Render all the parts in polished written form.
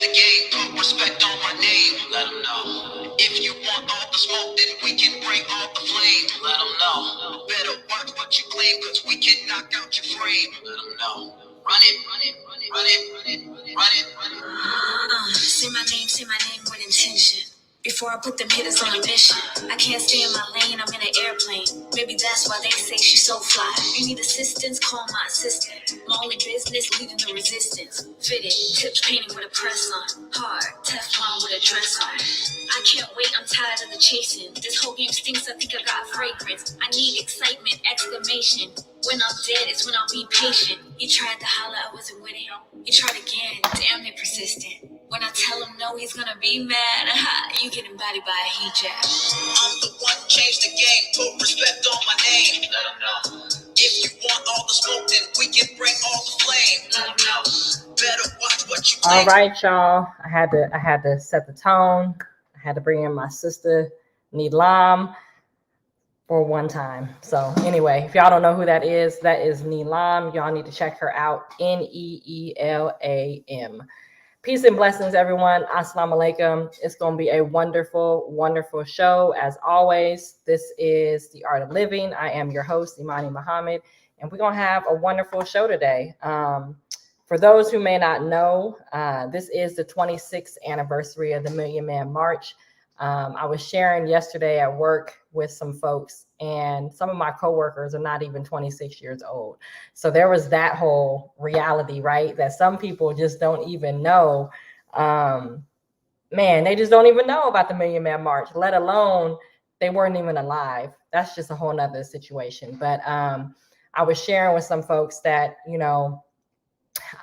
The game, put respect on my name. Let them know. If you want all the smoke, then we can bring all the flame. Let them know. Better watch what you claim, cause we can knock out your frame. Let them know. Run it, run it, run it, run it, run it, run it, run it. Say my name with intention. Before I put them hitters on a mission, I can't stay in my lane, I'm in an airplane. Maybe that's why they say she's so fly. You need assistance, call my assistant. My only business, leading the resistance. Fitted, tips painting with a press on. Hard, Teflon with a dress on. I can't wait, I'm tired of the chasing. This whole game stinks, I think I got fragrance. I need excitement, exclamation. When I'm dead, it's when I'll be patient. He tried to holler, I wasn't with it. He tried again, damn it persistent. When I tell him no, he's gonna be mad. You get embodied by a hijab. I'm the one who changed the game. Put respect on my name. Let him know. If you want all the smoke, then we can bring all the flame. Let him know. Better watch what you claim. All right, y'all. I had to set the tone. I had to bring in my sister Neelam for one time. So anyway, if y'all don't know who that is Neelam. Y'all need to check her out. Neelam. Peace and blessings, everyone. Assalamu alaikum. It's going to be a wonderful, wonderful show. As always, this is The Art of Living. I am your host, Imani Muhammad, and we're going to have a wonderful show today. For those who may not know, this is the 26th anniversary of the Million Man March. I was sharing yesterday at work with some folks, and some of my coworkers are not even 26 years old. So there was that whole reality, right? That some people just don't even know. They just don't even know about the Million Man March, let alone they weren't even alive. That's just a whole nother situation. But I was sharing with some folks that,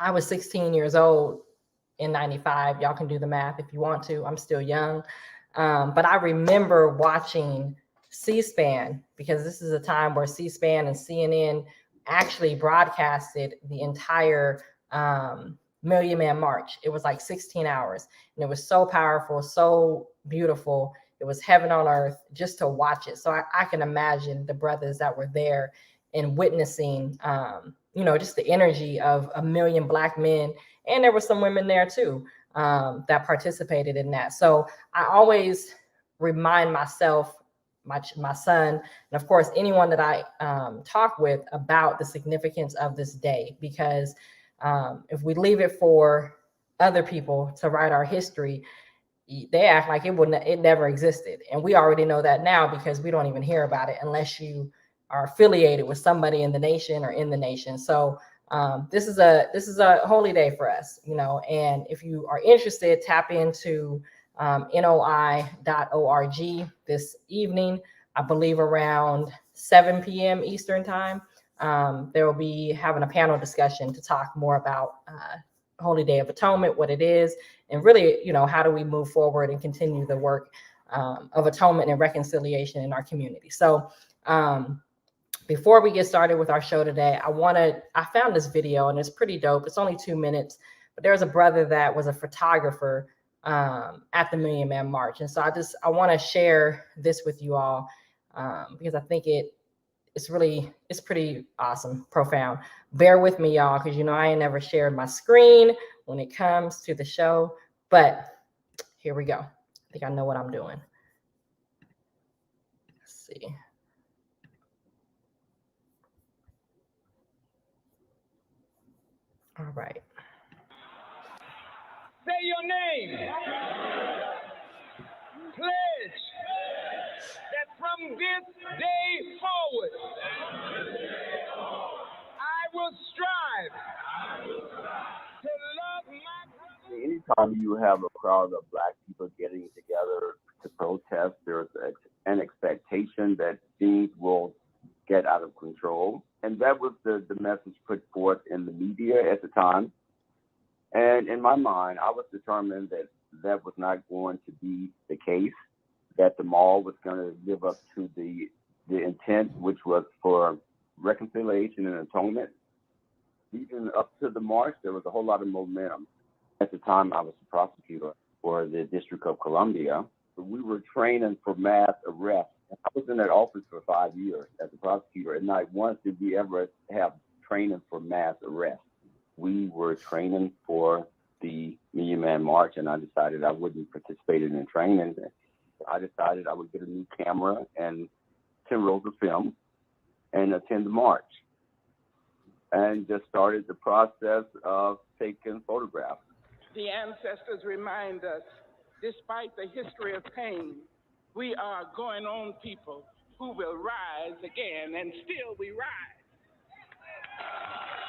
I was 16 years old in 95. Y'all can do the math if you want to. I'm still young. But I remember watching C-SPAN, because this is a time where C-SPAN and CNN actually broadcasted the entire Million Man March. It was like 16 hours, and it was so powerful, so beautiful. It was heaven on earth just to watch it. So I can imagine the brothers that were there and witnessing, just the energy of a million Black men. And there were some women there too. That participated in that. So I always remind myself, my son, and of course anyone that I talk with about the significance of this day, because if we leave it for other people to write our history, they act like it never existed, and we already know that now because we don't even hear about it unless you are affiliated with somebody in the nation or in the nation. So this is a holy day for us, and if you are interested, tap into noi.org this evening, I believe around 7 p.m. Eastern time. They will be having a panel discussion to talk more about Holy Day of Atonement, what it is, and really, how do we move forward and continue the work of atonement and reconciliation in our community. So before we get started with our show today, I found this video, and it's pretty dope. It's only 2 minutes, but there's a brother that was a photographer at the Million Man March. And so I want to share this with you all because I think it's pretty awesome, profound. Bear with me, y'all, because I ain't never shared my screen when it comes to the show, but here we go. I think I know what I'm doing. Let's see. All right. Say your name. Pledge that from this day forward, I will strive to love my brother. Anytime you have a crowd of Black people getting together to protest, there's an expectation that things will get out of control. And that was the message put forth in the media at the time. And in my mind, I was determined that that was not going to be the case, that the mall was going to live up to the intent, which was for reconciliation and atonement. Even up to the march, there was a whole lot of momentum. At the time, I was a prosecutor for the District of Columbia. We were training for mass arrest. I was in that office for 5 years as a prosecutor, and not once did we ever have training for mass arrest. We were training for the Million Man March, and I decided I wouldn't participate in the training. I decided I would get a new camera and 10 rolls of film and attend the march, and just started the process of taking photographs. The ancestors remind us, despite the history of pain, we are going on people who will rise again, and still we rise.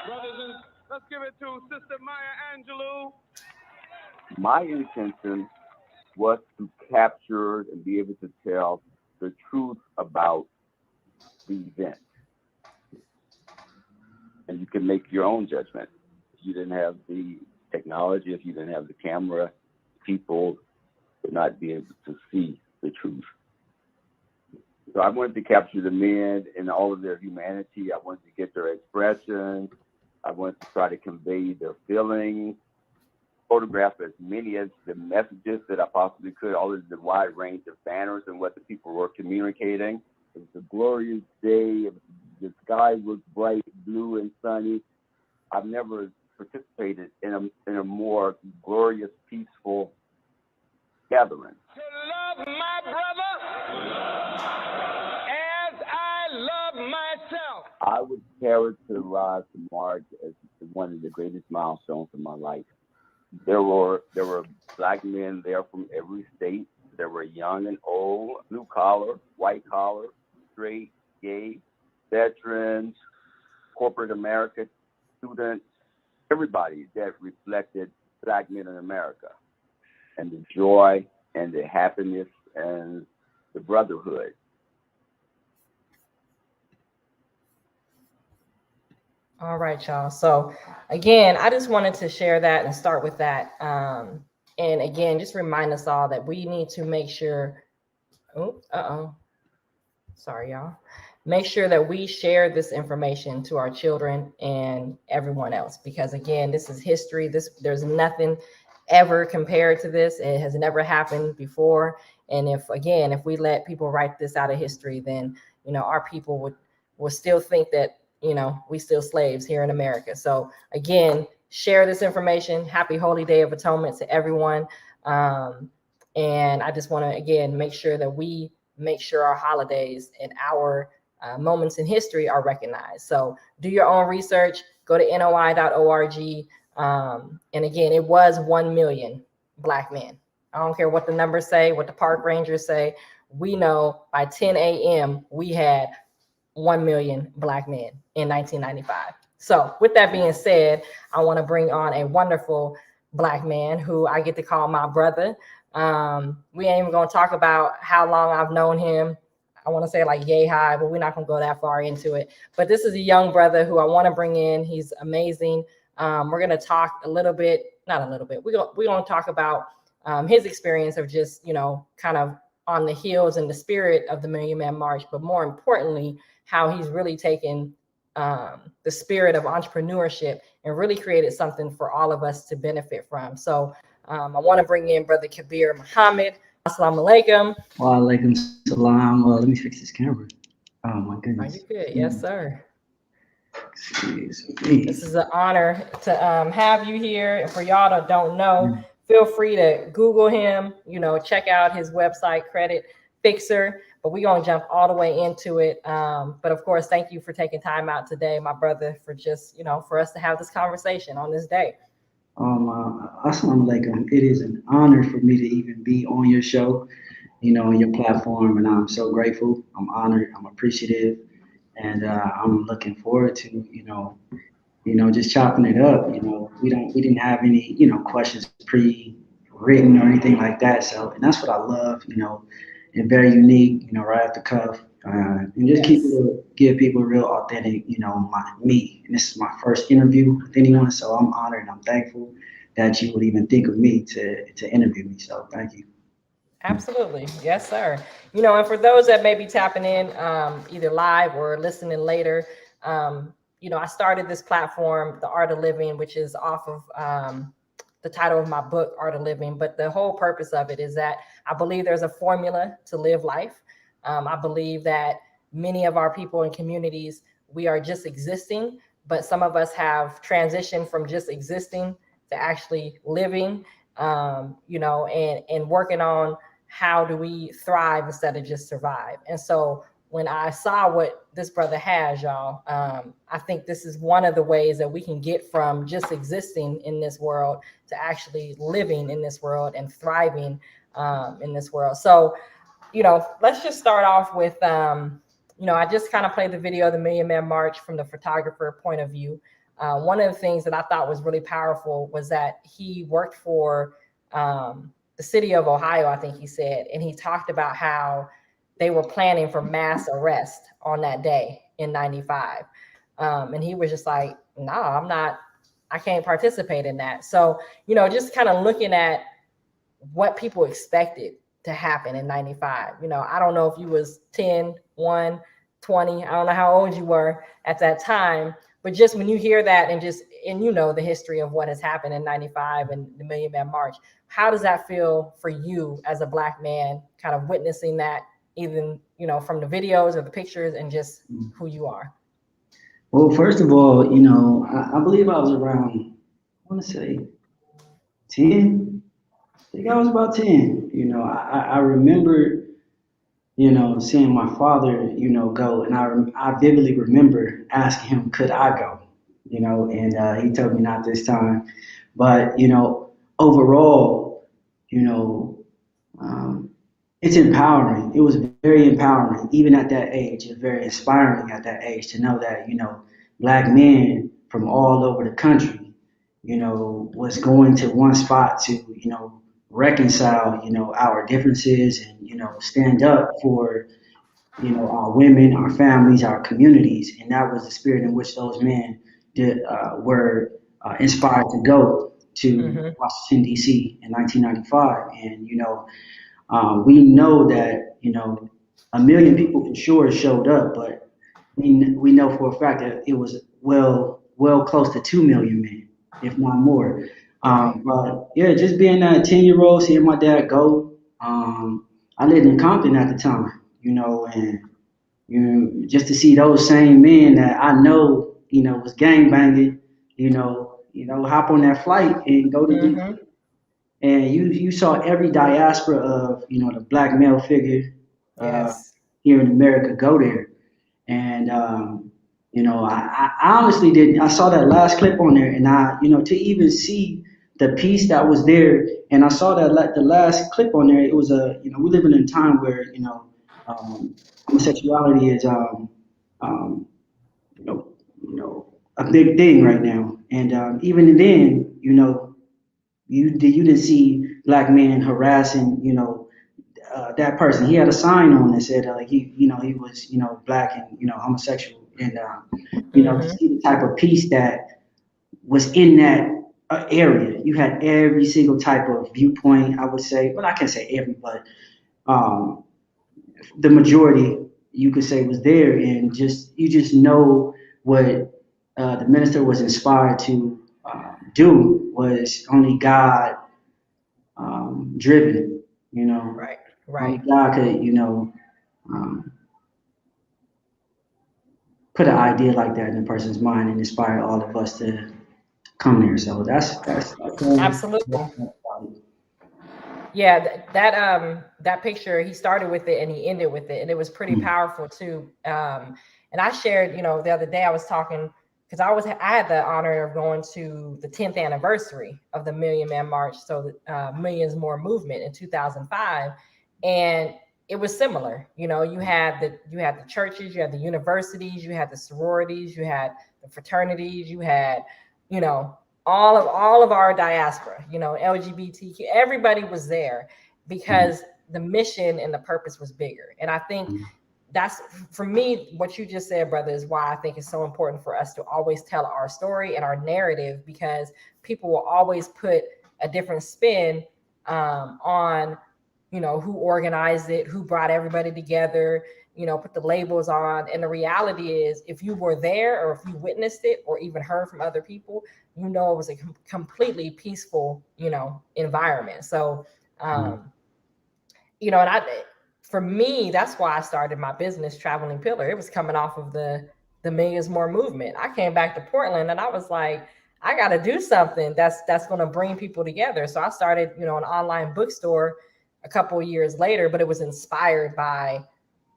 Brothers and let's give it to Sister Maya Angelou. My intention was to capture and be able to tell the truth about the event. And you can make your own judgment. If you didn't have the technology, if you didn't have the camera, people would not be able to see the truth. So I wanted to capture the men in all of their humanity. I wanted to get their expressions. I wanted to try to convey their feelings, photograph as many as the messages that I possibly could, all of the wide range of banners and what the people were communicating. It was a glorious day. The sky was bright, blue, and sunny. I've never participated in a more glorious, peaceful gathering. To love my brother as I love myself. I would characterize the march as one of the greatest milestones of my life. There were Black men there from every state. There were young and old, blue collar, white collar, straight, gay, veterans, corporate America, students, everybody that reflected Black men in America, and the joy and the happiness and the brotherhood. All right, y'all. So again, I just wanted to share that and start with that. And again, just remind us all that we need to make sure, sorry, y'all. Make sure that we share this information to our children and everyone else, because again, this is history. There's nothing ever compared to this. It has never happened before. And if we let people write this out of history, then, our people would still think that, we still slaves here in America. So again, share this information. Happy Holy Day of Atonement to everyone. And I just want to, again, make sure that we make sure our holidays and our moments in history are recognized. So do your own research, go to noi.org. And again, it was 1 million Black men. I don't care what the numbers say, what the park rangers say. We know by 10 a.m. we had 1 million Black men in 1995. So with that being said, I want to bring on a wonderful Black man who I get to call my brother. We ain't even going to talk about how long I've known him. I want to say like yay high, but we're not going to go that far into it. But this is a young brother who I want to bring in. He's amazing. We're going to talk not a little bit. We're going to talk about his experience of just, kind of on the heels and the spirit of the Million Man March, but more importantly, how he's really taken the spirit of entrepreneurship and really created something for all of us to benefit from. So I want to bring in Brother Khabir Muhammad. Assalamu alaikum. Wa alaikum salam. Well, let me fix this camera. Oh my goodness. Are you good? Yes, sir. Excuse me. This is an honor to have you here. And for y'all that don't know, feel free to Google him, check out his website, Creditfixrr. But we're going to jump all the way into it. But of course, thank you for taking time out today, my brother, for just, for us to have this conversation on this day. Assalamu alaikum. It is an honor for me to even be on your show, on your platform. And I'm so grateful. I'm honored. I'm appreciative. And I'm looking forward to, just chopping it up. We didn't have any, questions pre-written or anything like that. So, and that's what I love, and very unique, right off the cuff, and just give people real authentic, me. And this is my first interview with anyone, so I'm honored and I'm thankful that you would even think of me to interview me. So thank you. Absolutely. Yes, sir. And for those that may be tapping in either live or listening later, I started this platform, The Art of Living, which is off of the title of my book, Art of Living. But the whole purpose of it is that I believe there's a formula to live life. I believe that many of our people and communities, we are just existing, but some of us have transitioned from just existing to actually living, and working on how do we thrive instead of just survive. And so when I saw what this brother has, y'all, I think this is one of the ways that we can get from just existing in this world to actually living in this world and thriving in this world. So, let's just start off with, I just kind of played the video of the Million Man March from the photographer point of view. One of the things that I thought was really powerful was that he worked for the city of Ohio, I think he said, and he talked about how they were planning for mass arrest on that day in 95. And he was just like, no, I can't participate in that. So, just kind of looking at what people expected to happen in 95. I don't know if you was 10, 1, 20, I don't know how old you were at that time, but just when you hear that and the history of what has happened in 95 and the Million Man March, how does that feel for you as a Black man, kind of witnessing that, even, from the videos or the pictures and just who you are? Well, first of all, I believe I was around, I want to say 10. I think I was about 10. I remember, seeing my father, go, and I vividly remember asking him, could I go? And he told me not this time. But, overall, you know, um, it's empowering. It was very empowering, even at that age. It's very inspiring at that age to know that, Black men from all over the country, was going to one spot to, reconcile, our differences and, stand up for, our women, our families, our communities. And that was the spirit in which those men were inspired to go to Mm-hmm. Washington, D.C. in 1995. And, we know that, a million people for sure showed up, but we know for a fact that it was well close to 2 million men, if not more. Right. But yeah, just being that 10-year-old, seeing my dad go, I lived in Compton at the time, and just to see those same men that I know, was gang banging, hop on that flight and go to Mm-hmm. DC, and you saw every diaspora of, the Black male figure uh, Yes. here in America go there. And I honestly didn't. I saw that last clip on there, and to even see the piece that was there, and I saw that the last clip on there. It was we live in a time where um, homosexuality is um, you know a big thing right now, and even then, you didn't see Black men harassing that person. He had a sign on that said he was Black and homosexual, and to Mm-hmm. see the type of peace that was in that area. You had every single type of viewpoint, I would say. Well, I can't say every, but um, the majority you could say was there, and you just know what the minister was inspired to do was only God driven. Right. Only Right. God could um, put an idea like that in a person's mind and inspire all of us to come there. So that's what Absolutely. I think about it. Yeah, that picture, he started with it and he ended with it, and it was pretty Mm, powerful too. And I shared, the other day I was talking, because I had the honor of going to the 10th anniversary of the Million Man March, so Millions More movement in 2005, and it was similar. You had the churches, you had the universities, you had the sororities, you had the fraternities, you had, you know all of our diaspora, LGBTQ, everybody was there mm, because the mission and the purpose was bigger. And I think mm, that's, for me, what you just said, brother, is why I think it's so important for us to always tell our story and our narrative, because people will always put a different spin on who organized it, who brought everybody together, put the labels on. And the reality is, if you were there or if you witnessed it or even heard from other people, it was a completely peaceful, environment. So, mm. and for me, that's why I started my business, Traveling Pillar. It was coming off of the Millions More movement. I came back to Portland and I was like, I got to do something that's going to bring people together. So I started, an online bookstore a couple of years later, but it was inspired by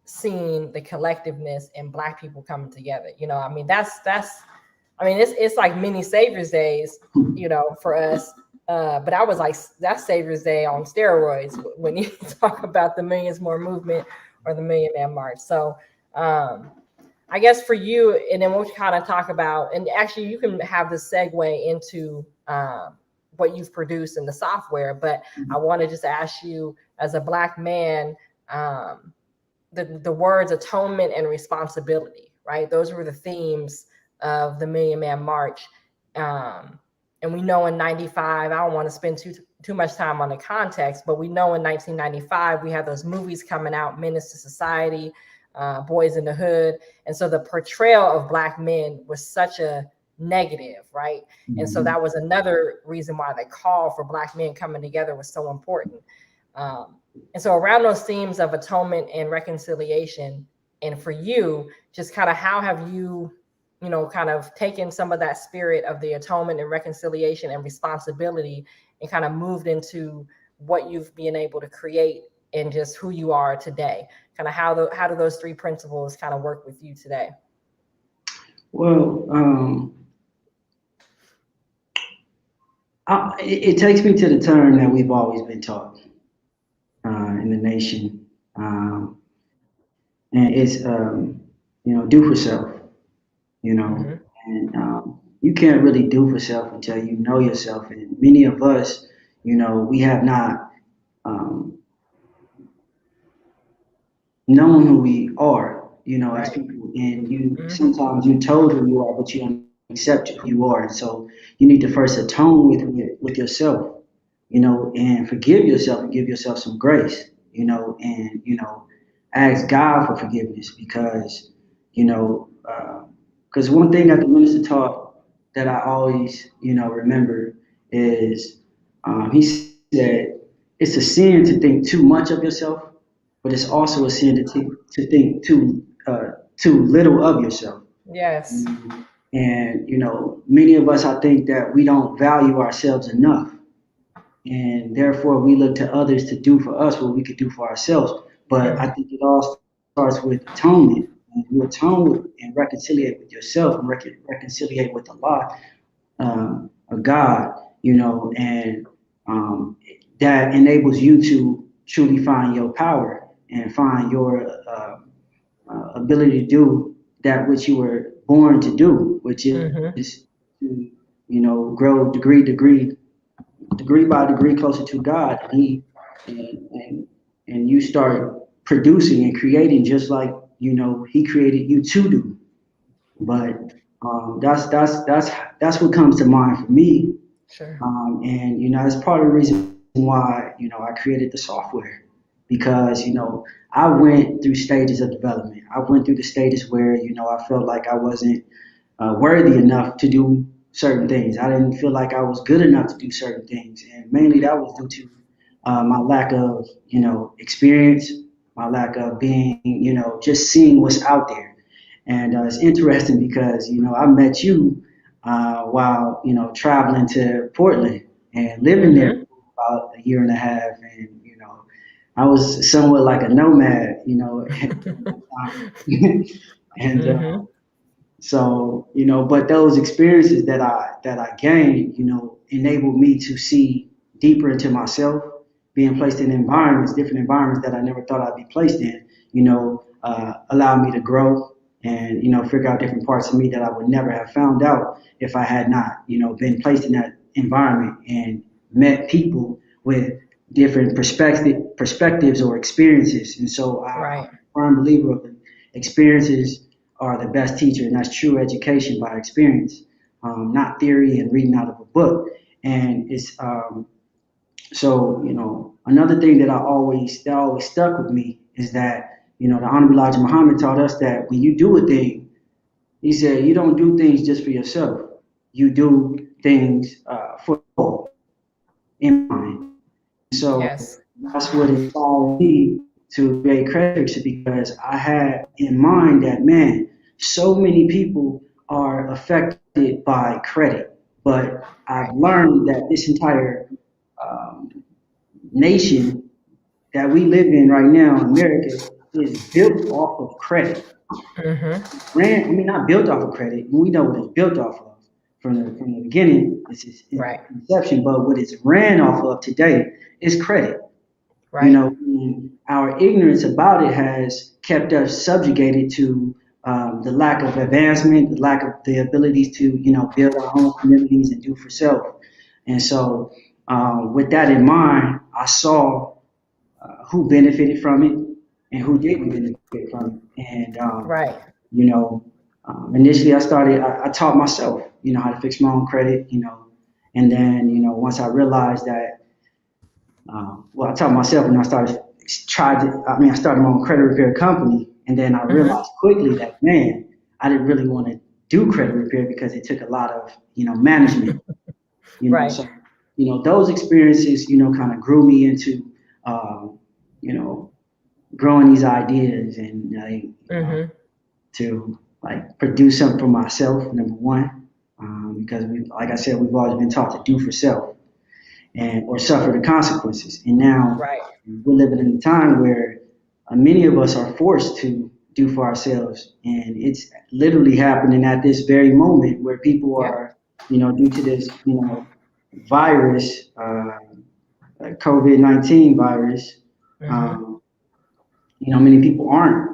seeing the collectiveness and Black people coming together. I mean, it's like mini Savior's Days, for us. But I was like, that's Savior's Day on steroids when you talk about the Millions More movement or the Million Man March. So I guess for you, and then we'll kind of talk about, and actually you can have the segue into what you've produced in the software, but I want to just ask you, as a Black man, the words atonement and responsibility, right? Those were the themes of the Million Man March. And we know in 95, I don't want to spend too much time on the context, but we know in 1995, we had those movies coming out, Menace to Society, Boys in the Hood. And so the portrayal of Black men was such a negative, right? Mm-hmm. And so that was another reason why the call for Black men coming together was so important. And so around those themes of atonement and reconciliation, and for you, just kind of how have you, kind of taken some of that spirit of the atonement and reconciliation and responsibility and kind of moved into what you've been able to create and just who you are today? Kind of how do those three principles kind of work with you today? Well, it takes me to the term that we've always been taught in the nation, and it's do for self, mm-hmm. And you can't really do for self until you know yourself. And many of us, we have not known who we are, as people. And you mm-hmm. sometimes you're told who you are, but you don't accept who you are. And so you need to first atone with yourself, and forgive yourself and give yourself some grace, and ask God for forgiveness, because because one thing that the minister taught that I always remember is he said it's a sin to think too much of yourself, but it's also a sin to think too little of yourself. Yes. And many of us, I think that we don't value ourselves enough, and therefore we look to others to do for us what we could do for ourselves. But I think it all starts with atonement. And you atone and reconciliate with yourself and reconciliate with Allah, a God, and that enables you to truly find your power and find your ability to do that which you were born to do, which is mm-hmm. to grow degree by degree closer to God, and you start producing and creating just like He created you to do. But that's what comes to mind for me. Sure. And that's part of the reason why I created the software, because I went through stages of development. I went through the stages where I felt like I wasn't worthy enough to do certain things. I didn't feel like I was good enough to do certain things, and mainly that was due to my lack of experience, my lack of being just seeing what's out there. And it's interesting because I met you while traveling to Portland and living there for about a year and a half, and I was somewhat like a nomad, and so but those experiences that I gained, enabled me to see deeper into myself, being placed in different environments that I never thought I'd be placed in, allowed me to grow and figure out different parts of me that I would never have found out if I had not been placed in that environment and met people with different perspectives or experiences. And so I'm a firm believer of experiences are the best teacher, and that's true education by experience, not theory and reading out of a book. And it's so another thing that always stuck with me is that the Honorable Elijah Muhammad taught us that when you do a thing, he said you don't do things just for yourself. You do things for all in mind. So that's what inspired me to create Creditfixrr, because I had in mind that, man, so many people are affected by credit. But I've learned that this entire um, nation that we live in right now, America, is built off of credit. I mean, not built off of credit. We know what it's built off of from the beginning. This is Right. inception, but what it's ran off of today is credit. You Right. know, our ignorance about it has kept us subjugated to the lack of advancement, the lack of the abilities to, build our own communities and do for self. And so, with that in mind, I saw who benefited from it and who didn't benefit from it. And, Right. you know, initially I taught myself, how to fix my own credit, and then, once I realized that, well, I taught myself and I started my own credit repair company. And then I realized quickly that, man, I didn't really want to do credit repair because it took a lot of, management, Right. so, those experiences, kind of grew me into, you know, growing these ideas and, to like produce something for myself, number one, because like I said, we've always been taught to do for self and or suffer the consequences. And now Right. we're living in a time where many of us are forced to do for ourselves, and it's literally happening at this very moment where people Yeah. are, due to this, virus, COVID-19 virus. Um, many people aren't,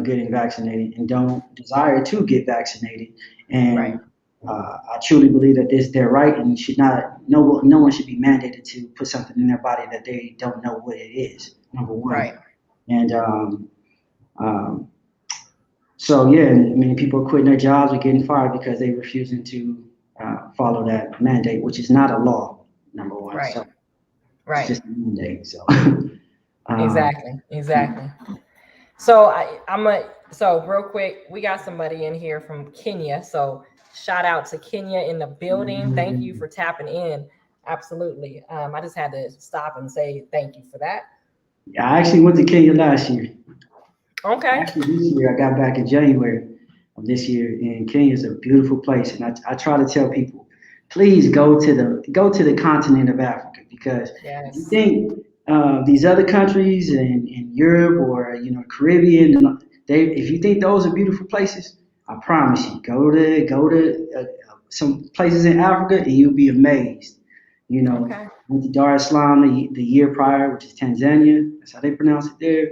getting vaccinated and don't desire to get vaccinated. Right. And I truly believe that this is their right and should not, no one should be mandated to put something in their body that they don't know what it is, number one. Right. And um, so, yeah, I mean, people are quitting their jobs or getting fired because they refusing to follow that mandate, which is not a law, number one. Right. So it's Right. just a mandate. So Exactly. Exactly. So so real quick, we got somebody in here from Kenya. So shout out to Kenya in the building. Thank you for tapping in. Absolutely. I just had to stop and say thank you for that. I actually went to Kenya last year. Okay. Actually, this year I got back in January of this year, and Kenya is a beautiful place. And I try to tell people, please go to the continent of Africa, because if you Yes. think these other countries in Europe or Caribbean, if you think those are beautiful places, I promise you, go to some places in Africa and you'll be amazed. Okay. Went to Dar es Salaam the year prior, which is Tanzania. That's how they pronounce it there.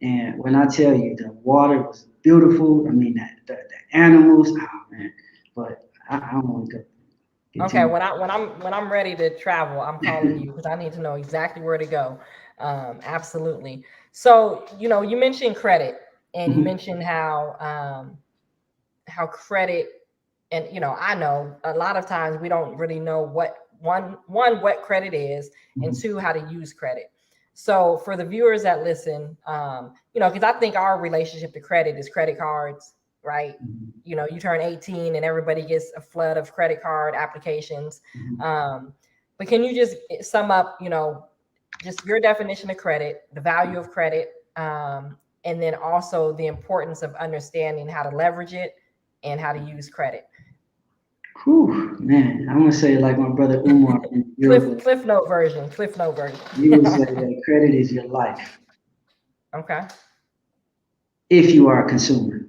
And when I tell you the water was beautiful, I mean the animals, oh man. But I don't want to go. Okay. When I'm ready to travel, I'm calling you because I need to know exactly where to go. Absolutely. So you mentioned credit, and you mentioned how credit, and I know a lot of times we don't really know what what credit is, and two, how to use credit. So for the viewers that listen, because I think our relationship to credit is credit cards, right? You turn 18 and everybody gets a flood of credit card applications. But can you just sum up, just your definition of credit, the value of credit, and then also the importance of understanding how to leverage it and how to use credit? Whew, man, I'm gonna say it like my brother Umar in Yoga. Cliff note version. Cliff note version. You would say that credit is your life Okay. if you are a consumer,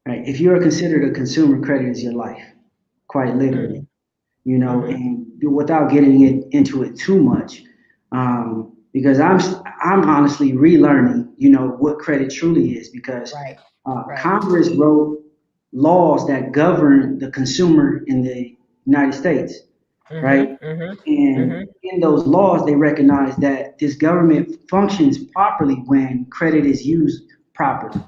right? If you are considered a consumer, credit is your life, quite literally. And without getting into it too much, because I'm honestly relearning, what credit truly is, because Right. Congress wrote laws that govern the consumer in the United States, right? And in those laws, they recognize that this government functions properly when credit is used properly.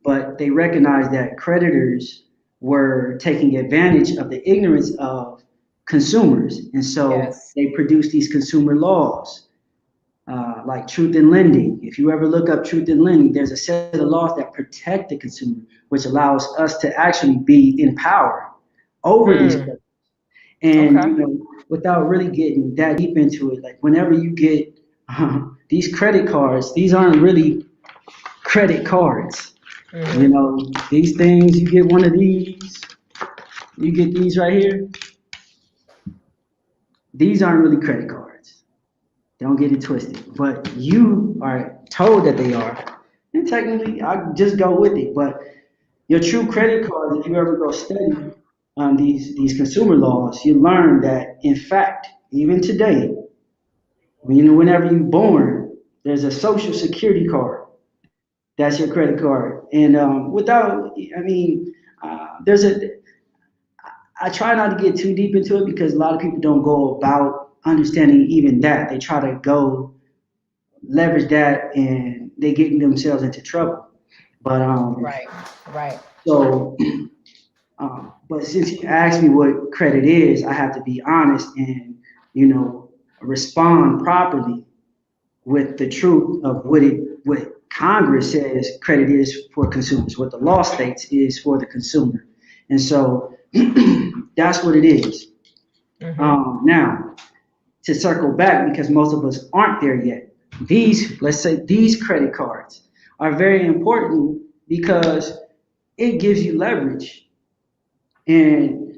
But they recognize that creditors were taking advantage of the ignorance of consumers. And so Yes. they produced these consumer laws, like truth in lending. If you ever look up truth in lending, there's a set of laws that protect the consumer, which allows us to actually be in power over these creditors. And Okay. without really getting that deep into it, like whenever you get these credit cards, these aren't really credit cards. These things, you get one of these, you get these right here. These aren't really credit cards. Don't get it twisted. But you are told that they are. And technically, I just go with it. But your true credit cards, if you ever go study these consumer laws, you learn that, in fact, even today, whenever you're born, there's a social security card. That's your credit card. And there's I try not to get too deep into it because a lot of people don't go about understanding even that. They try to go leverage that and they get themselves into trouble. But Right. Right. so but since you asked me what credit is, I have to be honest and you know respond properly with the truth of what Congress says credit is for consumers, what the law states is for the consumer, and so that's what it is. Mm-hmm. Now, to circle back, because most of us aren't there yet, let's say these credit cards are very important because it gives you leverage, and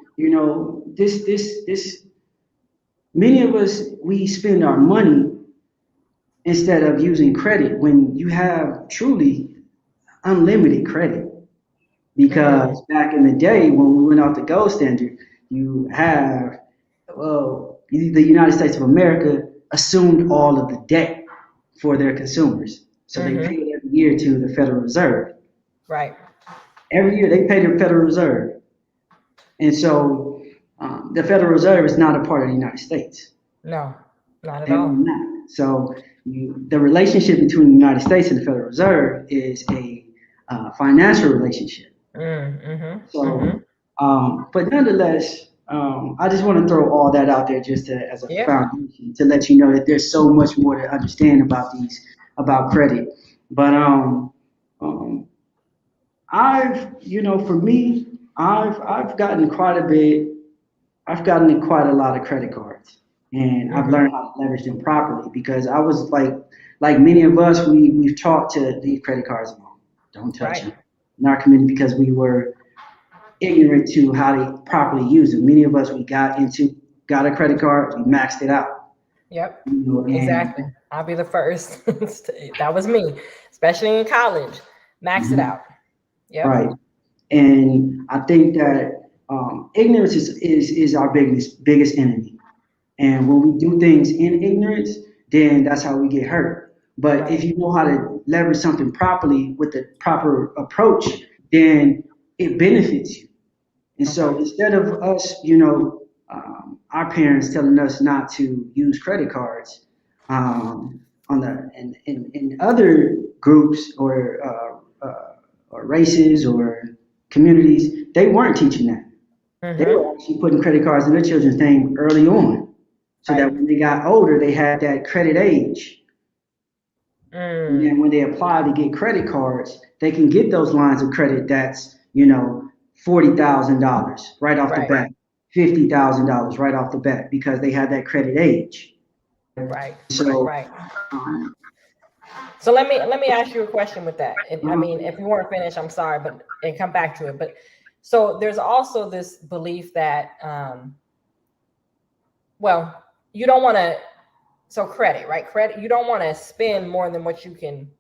this many of us we spend our money instead of using credit when you have truly unlimited credit. Mm. Because back in the day when we went off the gold standard, you have, the United States of America assumed all of the debt for their consumers. So they Mm-hmm. paid every year to the Federal Reserve. Right. Every year they pay the Federal Reserve. And so the Federal Reserve is not a part of the United States. No, not at They are all. not. So the relationship between the United States and the Federal Reserve is a financial relationship. Mm-hmm. Mm-hmm. So, but nonetheless, I just want to throw all that out there just as a Yeah. foundation to let you know that there's so much more to understand about credit. But um, for me, I've gotten quite a bit. I've gotten quite a lot of credit cards, and I've Mm-hmm. learned how to leverage them properly because I was like many of us, we've taught to leave credit cards alone. Don't touch Right. them in our community because we were ignorant to how to properly use them. Many of us we got a credit card, we maxed it out, Yep. and Exactly. I'll be the first. That was me, especially in college. Max it mhm, out. Yep. right. And I think that ignorance is our biggest enemy. And when we do things in ignorance, then that's how we get hurt. But if Right. you know how to leverage something properly with the proper approach, then it benefits you. And Okay. so instead of us, our parents telling us not to use credit cards, on the in other groups or races or communities, they weren't teaching that. They Mm-hmm. were actually putting credit cards in their children's name early on, so that Right. when they got older, they had that credit age. And Mm. then when they apply to get credit cards, they can get those lines of credit that's, $40,000 right off the Right. bat, $50,000 right off the bat because they have that credit age. Right. So, Right. um, So let me ask you a question with that. And I mean, uh, if you weren't finished, I'm sorry, but and come back to it. But so there's also this belief that well, you don't want to so credit, right? Credit, you don't want to spend more than what you can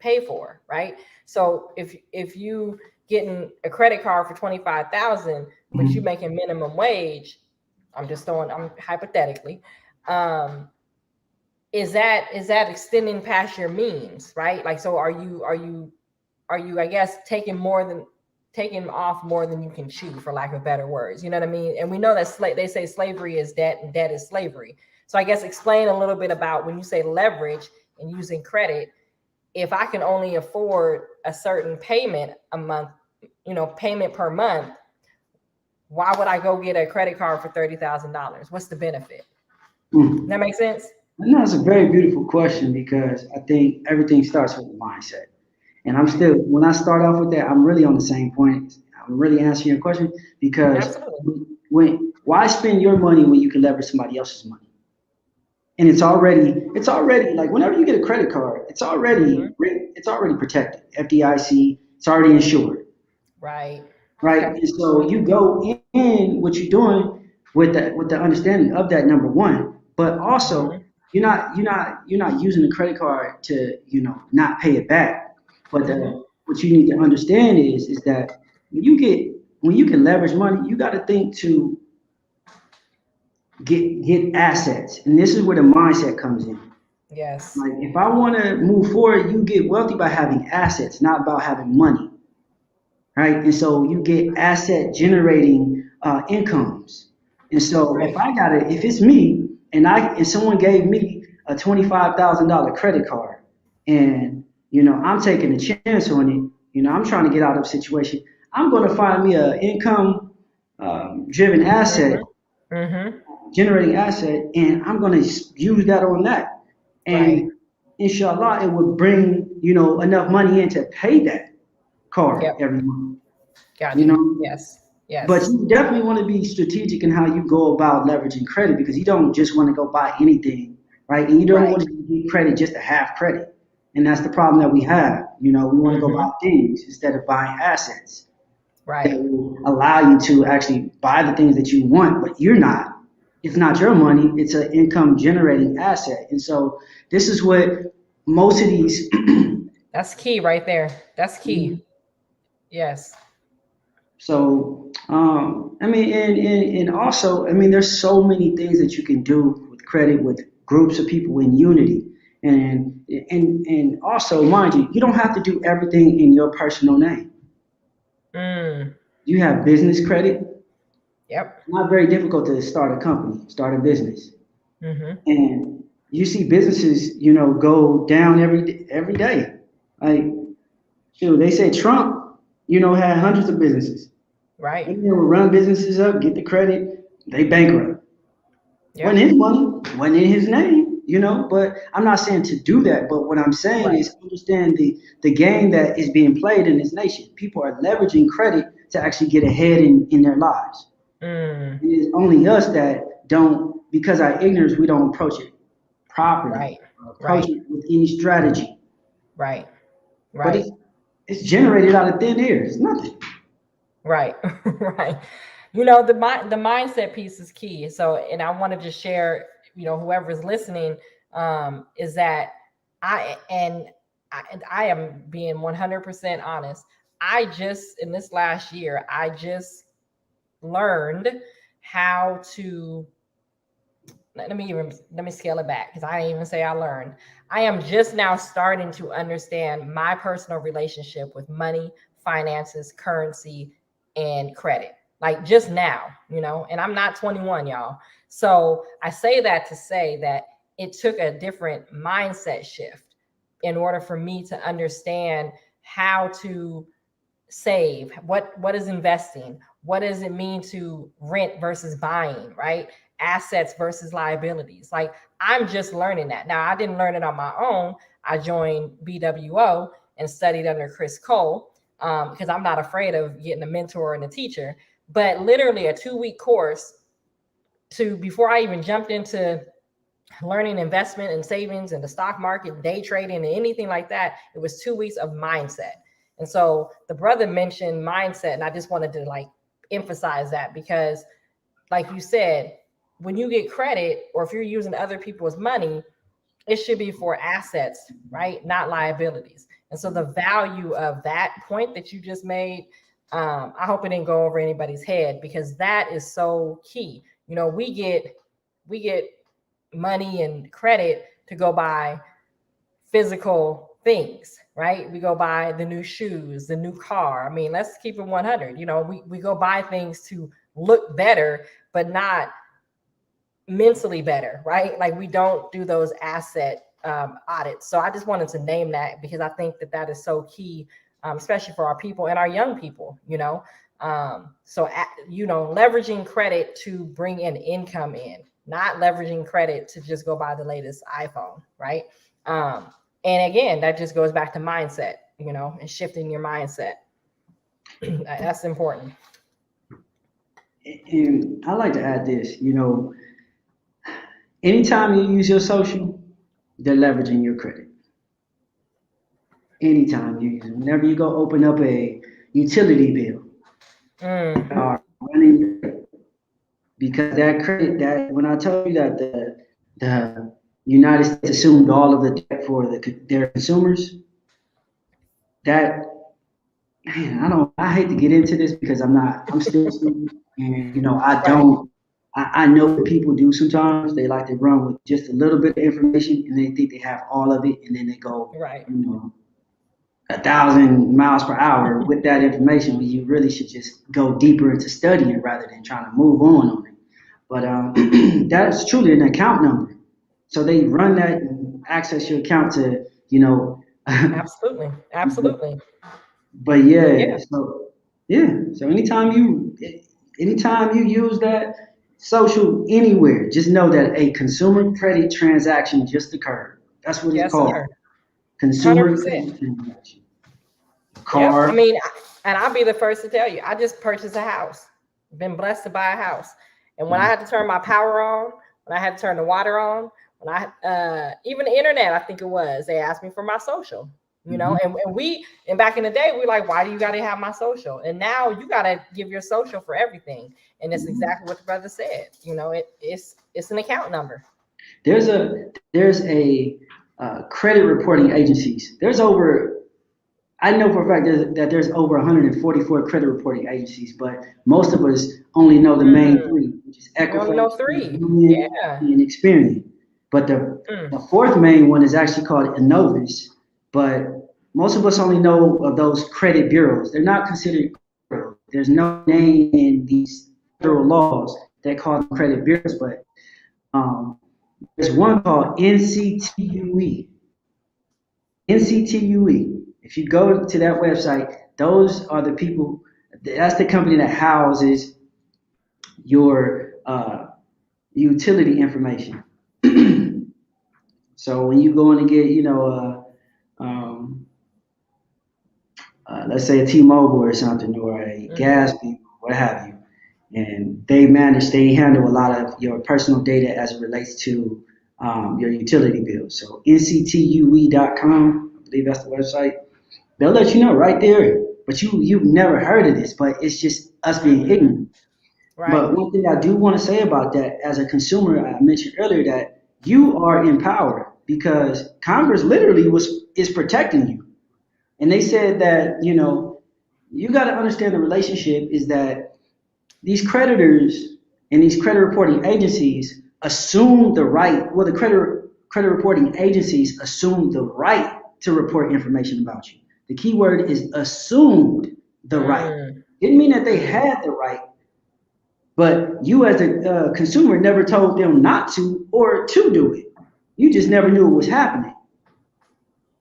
pay for, right? So if you getting a credit card for 25,000, but you mhm, making minimum wage, I'm hypothetically, um, is that extending past your means, right? Like, so are you I guess taking off more than you can chew, for lack of better words, you know what I mean? And we know that they say slavery is debt and debt is slavery. So I guess explain a little bit about when you say leverage and using credit. If I can only afford a certain payment a month, payment per month, why would I go get a credit card for $30,000? What's the benefit? mm. That makes sense. And that's a very beautiful question because I think everything starts with the mindset. And Right. when I start off with that, I'm really on the same point. I'm really answering your question because Absolutely. why spend your money when you can leverage somebody else's money? And it's already like whenever you get a credit card, Mm-hmm. it's already protected. FDIC, it's already insured, Right. right? Okay. And so you go in, what you're doing, with the understanding of that, number one, but also Mhm. you're not using the credit card to not pay it back. But Mhm. what you need to understand is that when you can leverage money, you got to think to get assets, and this is where the mindset comes in. Yes. Like if I want to move forward, you get wealthy by having assets, not about having money, right? And so you get asset generating incomes. And so Right. if it's me and someone gave me a $25,000 credit card, and I'm taking a chance on it, I'm trying to get out of a situation. I'm going to find me a income driven asset, Mhm. Mhm. generating asset, and I'm going to use that on that. Right. And inshallah, it would bring enough money in to pay that card Yep. every month. You Got you. know, Yes. but Yes. you definitely want to be strategic in how you go about leveraging credit, because you don't just want to go buy anything, right? And you don't Right. want to get credit just to have credit. And that's the problem that we have. We want to go buy Mhm. things instead of buying assets that Right. will allow you to actually buy the things that you want, but it's not your money, it's an income generating asset. And so this is what most of these That's key right there. That's key. Yes. I mean, and also, I mean, there's so many things that you can do with credit with groups of people in unity. And also, mind you, you don't have to do everything in your personal name. Mm. You have business credit. Yep. It's not very difficult to start a company, start a business. Mhm. And you see businesses, go down every day. Like, shoot, they say Trump, had hundreds of businesses. Right. And they would run businesses up, get the credit, they bankrupt. Wasn't Yep. his money, wasn't in his name. But I'm not saying to do that. But what I'm saying Right. is understand the game that is being played in this nation. People are leveraging credit to actually get ahead in their lives. Mm. It is only us that don't, because our ignorance, we don't approach it properly, Right. or approach Right. it with any strategy. Right. But Right. it's generated out of thin air. It's nothing. Right. Right. The mindset piece is key. So, and I want to just share, whoever's listening, is that I and I am being 100% honest. I just in this last year, I just learned how to let me scale it back, because I didn't even say I learned. I am just now starting to understand my personal relationship with money, finances, currency, and credit. Like just now, and I'm not 21, y'all. So I say that to say that it took a different mindset shift in order for me to understand how to save, what is investing, what does it mean to rent versus buying, right? Assets versus liabilities. Like I'm just learning that now. I didn't learn it on my own. I joined BWO and studied under Chris Cole, because I'm not afraid of getting a mentor and a teacher. But literally a 2-week course to before I even jumped into learning investment and savings and the stock market, day trading, and anything like that. It was 2 weeks of mindset. And so the brother mentioned mindset, and I just wanted to like emphasize that, because like you said, when you get credit or if you're using other people's money, it should be for assets, right? Not liabilities. And so the value of that point that you just made, I hope it didn't go over anybody's head, because that is so key. We get money and credit to go buy physical things, right? We go buy the new shoes, the new car. I mean, let's keep it 100. We go buy things to look better, but not mentally better, right? Like we don't do those asset audits. So I just wanted to name that, because I think that that is so key, especially for our people and our young people. Leveraging credit to bring in income in, not leveraging credit to just go buy the latest iPhone, right? And again, that just goes back to mindset, and shifting your mindset. That's important. And I like to add this. Anytime you use your social, they're leveraging your credit. Anytime you use it, whenever you go open up a utility bill, Mm, are running because that credit, that when I told you that the United States assumed all of the debt for their consumers, that man, I hate to get into this because I'm still a student, and Right. I know what people do sometimes. They like to run with just a little bit of information, and they think they have all of it, and then they go, Right. 1,000 miles per hour with that information when you really should just go deeper into studying rather than trying to move on it. But that's truly an account number. So they run that and access your account to, Absolutely. but, Absolutely. but yeah, Yeah. so anytime you use that social anywhere, just know that a consumer credit transaction just occurred. That's what it's Yes, called. sir. Consumer 100%. credit transaction. Yep. I Car. mean, and I'll be the first to tell you, I just purchased a house. Been blessed to buy a house. And when I had to turn my power on, when I had to turn the water on, when even the internet, I think it was, they asked me for my social, and back in the day, we were like, why do you got to have my social? And now you got to give your social for everything. And it's exactly what the brother said. It's an account number. There's a credit reporting agencies. I know for a fact that there's over 144 credit reporting agencies, but most of us only know the main Mm, three, which is you only know Equifax, three. Union, Yeah. and Experian. But the Mm, the fourth main one is actually called Innovis. But most of us only know of those credit bureaus. They're not considered bureaus. There's no name in these federal laws that call them credit bureaus, but um, there's one called NCTUE. NCTUE. If you go to that website, those are the people. That's the company that houses your utility information. So when you go in to get, let's say a T-Mobile or something, or a gas mm-hmm. people, what have you, and they handle a lot of your personal data as it relates to your utility bills. So nctue.com, I believe that's the website. They'll let you know right there. But you've never heard of this, but it's just us being ignorant. Right. But one thing I do want to say about that, as a consumer, I mentioned earlier that you are empowered because Congress literally is protecting you. And they said that, you got to understand the relationship is that these creditors and these credit reporting agencies assume the right, well, the credit reporting agencies assume the right to report information about you. The key word is assumed the right. Mm, Didn't mean that they had the right, but you as a consumer never told them not to or to do it. You just never knew it was happening.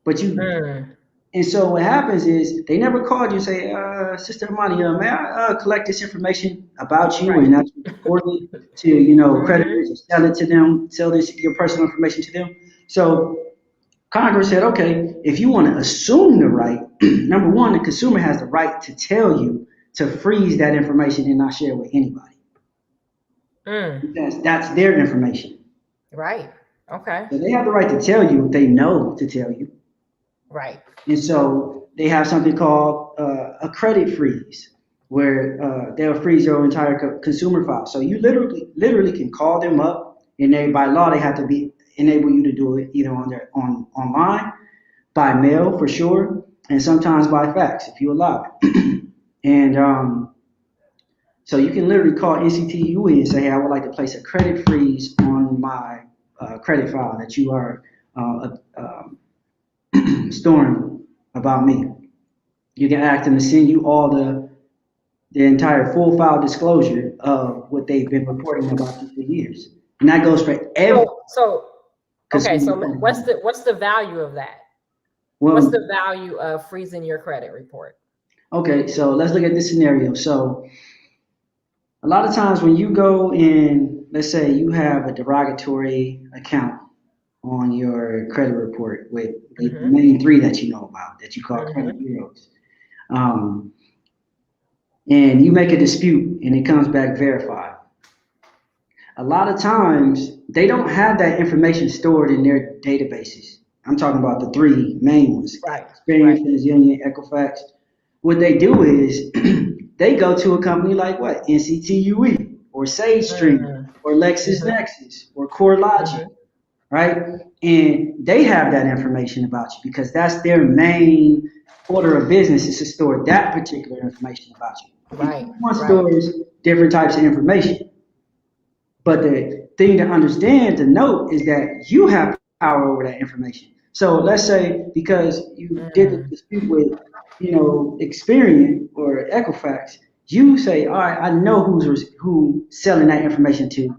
But mm. and so what happens is they never called you and say, Sister Amani, may I collect this information about you Right. and actually report it to, Mm-hmm. creditors and sell it to them, sell this your personal information to them. So Congress said, okay, if you want to assume the right, number one, the consumer has the right to tell you to freeze that information and not share it with anybody. Mm. Because that's their information. Right. Okay. So they have the right to tell you if they know to tell you. Right. And so they have something called a credit freeze, where they'll freeze your entire consumer file. So you literally can call them up, and by law they have to enable you to do it either online, by mail for sure, and sometimes by fax if you allow it. And so you can literally call NCTUE and say, hey, I would like to place a credit freeze on my credit file that you are storing about me. You can ask them to send you all the entire full file disclosure of what they've been reporting about you for years. And that goes for every So okay. So consumer credit. what's the value of that? What's Well, the value of freezing your credit report? okay, so let's look at this scenario. So a lot of times when you go in, let's say you have a derogatory account on your credit report with the Mm-hmm. main three that you know about that you call credit Mm-hmm. bureaus. Um, and you make a dispute and it comes back verified. A lot of times they don't have that information stored in their databases. I'm talking about the three main ones: Right. Experian, Right. TransUnion, Equifax. What they do is they go to a company like what? NCTUE or or SageStream or LexisNexis or CoreLogic, right? And they have that information about you because that's their main order of business is to store that particular information about you. Right. Each one stores different types of information. But the thing to understand, to note, is that you have power over that information. So let's say because you did the dispute with, Experian or Equifax, you say, all right, I know who's selling that information to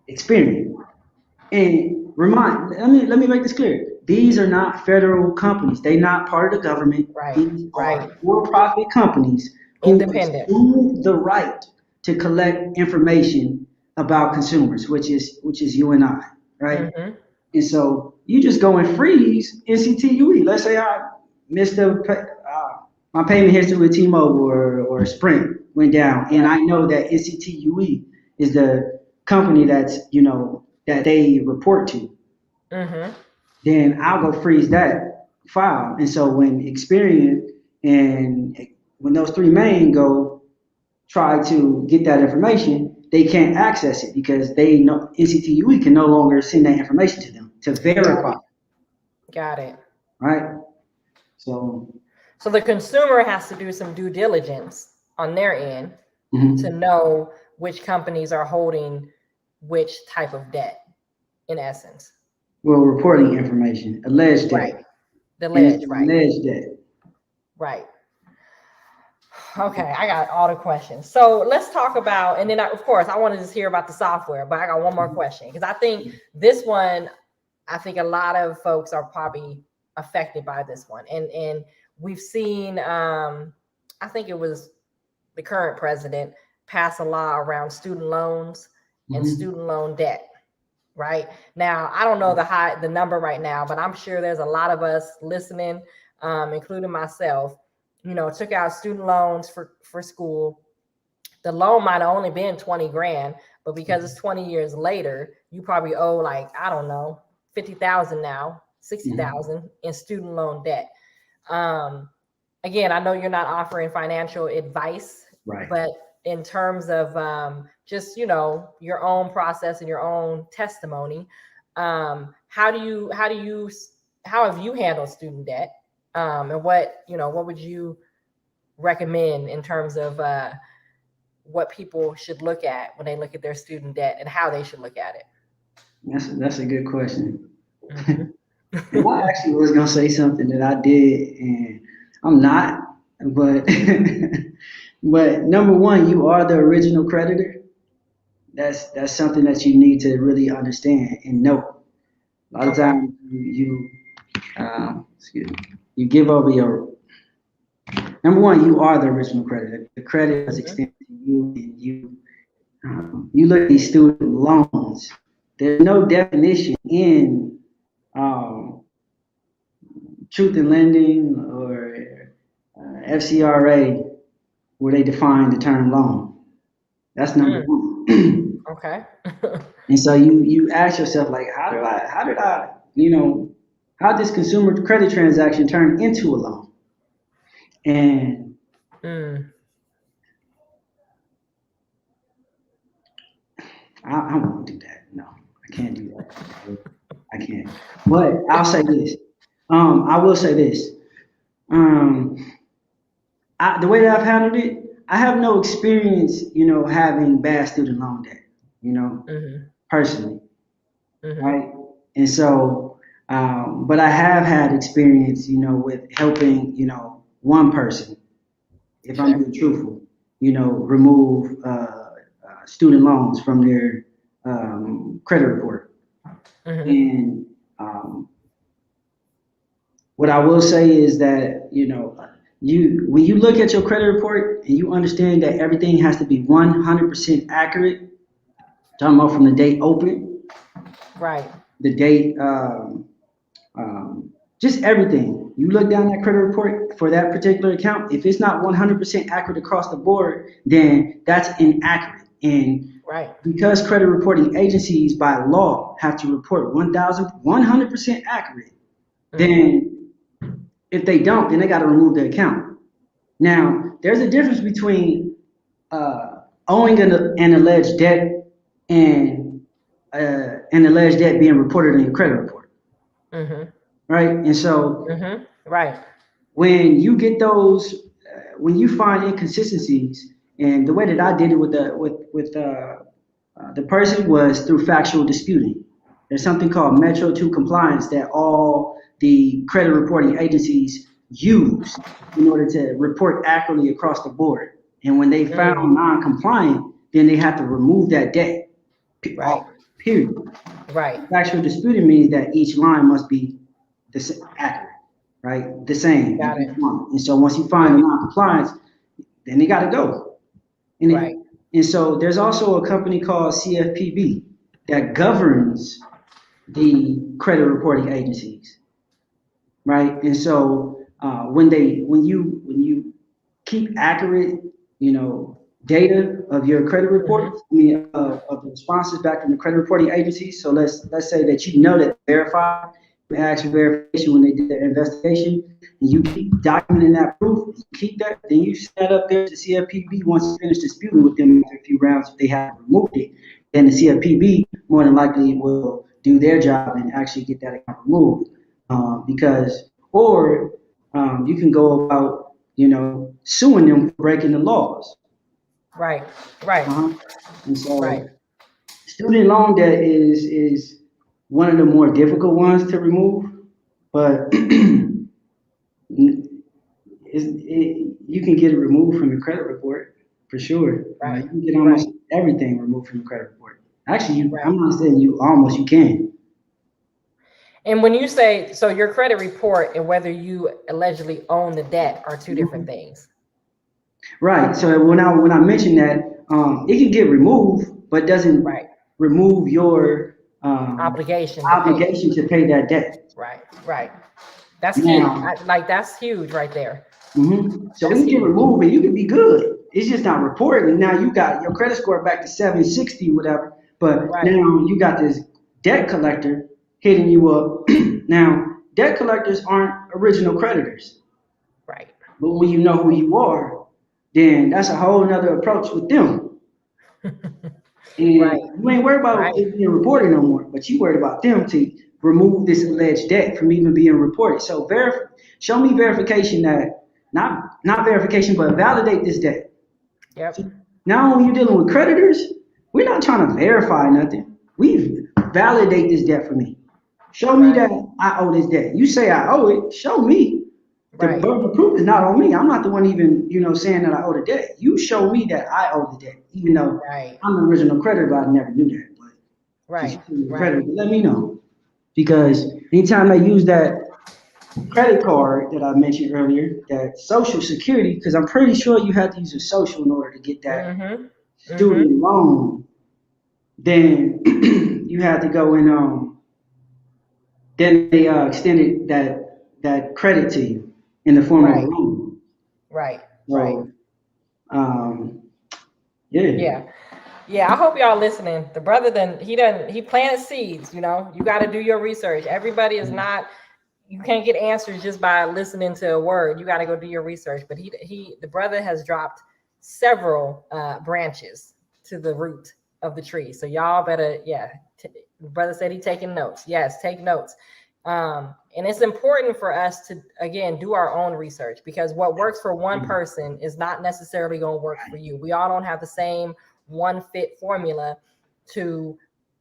Experian. And let me make this clear. These are not federal companies. They're not part of the government. Right. These are for-profit companies who Independent. assume the right to collect information about consumers, which is you and I, right? And so you just go and freeze NCTUE. Let's say I missed my payment history with T-Mobile or Sprint went down, and I know that NCTUE is the company that's that they report to. Then I'll go freeze that file. And so when Experian and when those three main go try to get that information, they can't access it because they know NCTUE can no longer send that information to them to verify. Got it. Right? So the consumer has to do some due diligence on their end to know which companies are holding which type of debt, in essence. Well, reporting information, alleged debt. Right. The alleged, right. Alleged debt. Right. Okay, I got all the questions. So let's talk about, and then of course I want to just hear about the software, but I got one more question because I think this one, I think a lot of folks are probably affected by this one. And we've seen, I think it was the current president pass a law around student loans and student loan debt. Right now, I don't know the number right now, but I'm sure there's a lot of us listening, including myself, took out student loans for school. The loan might have only been 20 grand, but because it's 20 years later, you probably owe like, I don't know, 50,000 now, 60,000 in student loan debt. Again, I know you're not offering financial advice, right, but in terms of just your own process and your own testimony, how have you handled student debt, and what would you recommend in terms of what people should look at when they look at their student debt and how they should look at it? That's a good question. I actually was gonna say something that I did, and I'm not, but but number one, you are the original creditor. That's something that you need to really understand and know. A lot of times you give over your. Number one, you are the original creditor. The credit is extended to you, and you look at these student loans. There's no definition in Truth in Lending or FCRA where they define the term loan. That's number one. Okay. And so you ask yourself, like, how did this consumer credit transaction turn into a loan? And I won't do that. No, I can't do that. I can't. But I'll say this. I will say this. The way that I've handled it, I have no experience, having bad student loan debt, personally, right? And so, but I have had experience, with helping, one person, if I'm being truthful, remove student loans from their credit report. And what I will say is that, when you look at your credit report and you understand that everything has to be 100% accurate, talking about from the date open, right, the date, just everything. You look down that credit report for that particular account. If it's not 100% accurate across the board, then that's inaccurate. And because credit reporting agencies by law have to report 100% accurate, then if they don't, then they got to remove the account. Now, there's a difference between owing an alleged debt and an alleged debt being reported in your credit report, right? And so right. when you get those, when you find inconsistencies, and the way that I did it with the person was through factual disputing. There's something called Metro 2 compliance that all the credit reporting agencies use in order to report accurately across the board. And when they found non-compliant, then they have to remove that debt. Right. Period. Right. Factual disputing means that each line must be accurate, right? The same. Got it. And so once you find the non-compliance, then they got to go. And, right. And so there's also a company called CFPB that governs the credit reporting agencies, right? And so when you keep accurate, data of your credit reports, of the responses back from the credit reporting agencies. So let's say that that verified, you ask for verification when they did their investigation, and you keep documenting that proof, you keep that, then you set up there to CFPB once you finish disputing with them after a few rounds, if they haven't removed it, then the CFPB more than likely will do their job and actually get that account removed. Or you can go about, suing them for breaking the laws. Right, right. And so student loan debt is one of the more difficult ones to remove, but you can get it removed from your credit report for sure. Right. You can get almost everything removed from your credit report. Actually, I'm not saying you can. And when you say, so your credit report and whether you allegedly own the debt are two different things. Right. So when I mentioned that, it can get removed, but doesn't remove your obligation to pay that debt. Right. Right. That's key. That's huge right there. So when you get removed, and you can be good. It's just not reported. And now you got your credit score back to 760, whatever. But now you got this debt collector hitting you up. Now, debt collectors aren't original creditors. Right. But when you know who you are, then that's a whole nother approach with them. And you ain't worried about it being reported no more, but you worried about them to remove this alleged debt from even being reported. So show me verification that, not verification, but validate this debt. Yep. So now when you're dealing with creditors, we're not trying to verify nothing. We validate this debt for me. Show me that I owe this debt. You say I owe it, show me. The burden of proof is not on me. I'm not the one even, saying that I owe the debt. You show me that I owe the debt, even though I'm the original creditor, but I never knew that. But let me know. Because anytime I use that credit card that I mentioned earlier, that social security, because I'm pretty sure you have to use a social in order to get that student loan, then you have to go and then they extended that credit to you in the form of a loan. Right. So, Yeah, I hope y'all listening. The brother he planted seeds, you got to do your research. Everybody is not, you can't get answers just by listening to a word. You got to go do your research. But the brother has dropped several branches to the root of the tree. So y'all better, the brother said he taking notes. Yes, take notes. And it's important for us to, again, do our own research, because what works for one person is not necessarily going to work for you. We all don't have the same one fit formula to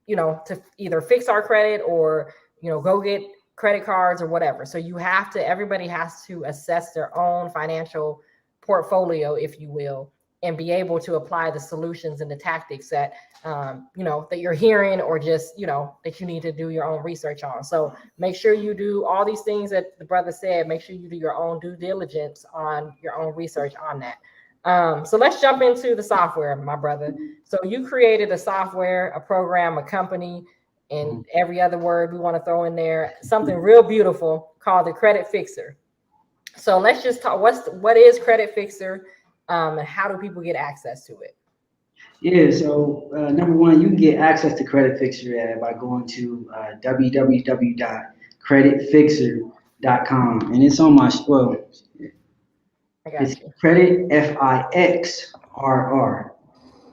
either fix our credit or, go get credit cards or whatever. So everybody has to assess their own financial portfolio, if you will, and be able to apply the solutions and the tactics that, that you're hearing, or just, that you need to do your own research on. So make sure you do all these things that the brother said. Make sure you do your own due diligence on your own research on that. So let's jump into the software, my brother. So you created a software, a program, a company, and every other word we want to throw in there, something real beautiful called the Creditfixrr. So let's just talk, what is Creditfixrr? And how do people get access to it? Yeah, so number one, you can get access to Creditfixrr by going to www.creditfixrr.com, and it's on my it's Credit Fixrr.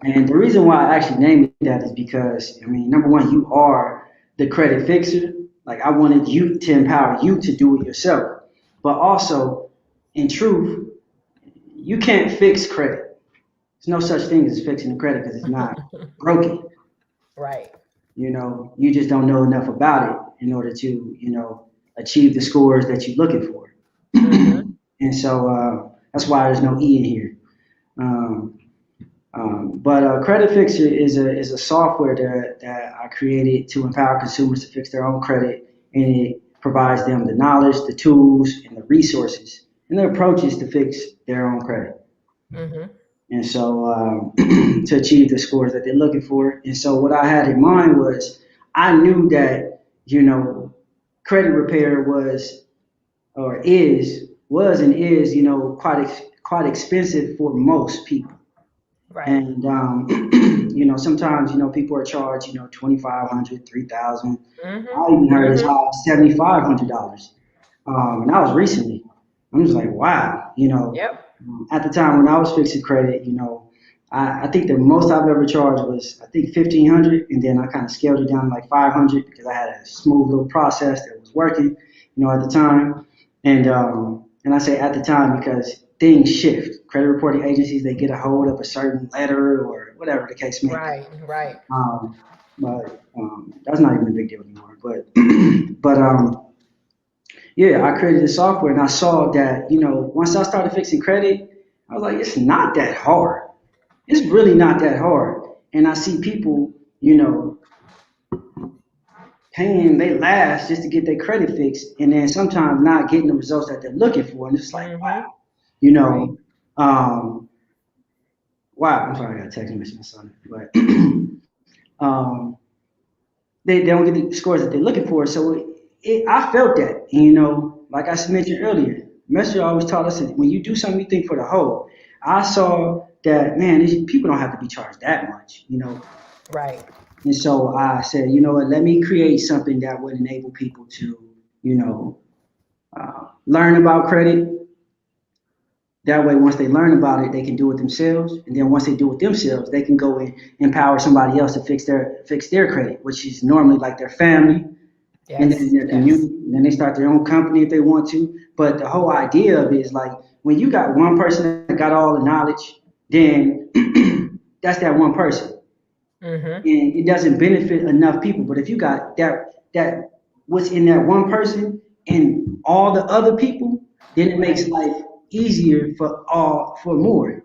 And the reason why I actually named it that is because, I mean, number one, you are the credit fixer. Like I wanted you to empower you to do it yourself. But also, in truth, you can't fix credit. There's no such thing as fixing the credit because it's not broken. Right. You just don't know enough about it in order to, achieve the scores that you're looking for. Mm-hmm. And so that's why there's no E in here. Um, but Credit Fixer is a software that I created to empower consumers to fix their own credit, and it provides them the knowledge, the tools, and the resources and the approaches to fix their own credit. Mm-hmm. And so to achieve the scores that they're looking for. And so what I had in mind was I knew that credit repair was and is quite expensive for most people. Right. And sometimes people are charged 2,500, 3,000. I even Mm-hmm. heard as Mm-hmm. high as $7,500. And that was recently. I'm just like, wow. Yep. At the time when I was fixing credit, I think the most I've ever charged was I think 1,500, and then I kind of scaled it down to like 500 because I had a smooth little process that was working, at the time. And I say at the time because things shift. Credit reporting agencies, they get a hold of a certain letter or whatever the case may be. Right. Right. Um, but that's not even a big deal anymore. But but yeah, I created the software and I saw that once I started fixing credit, I was like, it's not that hard. It's really not that hard. And I see people, paying they last just to get their credit fixed, and then sometimes not getting the results that they're looking for. And it's like, Mm-hmm. wow, you Right. know, um, wow. I'm sorry, I got a text message from my son, but um, they don't get the scores that they're looking for. So I felt that, like I mentioned earlier, Messenger always taught us that when you do something, you think for the whole. I saw that, man, these people don't have to be charged that much. Right. And so I said, you know what, let me create something that would enable people to, learn about credit. That way, once they learn about it, they can do it themselves. And then once they do it themselves, they can go and empower somebody else to fix their credit, which is normally like their family, and Yes. then their Yes. community. And then they start their own company if they want to. But the whole idea of it is like when you got one person that got all the knowledge, then that's that one person, Mm-hmm. and it doesn't benefit enough people. But if you got that what's in that one person and all the other people, then it makes Right. life easier for more. You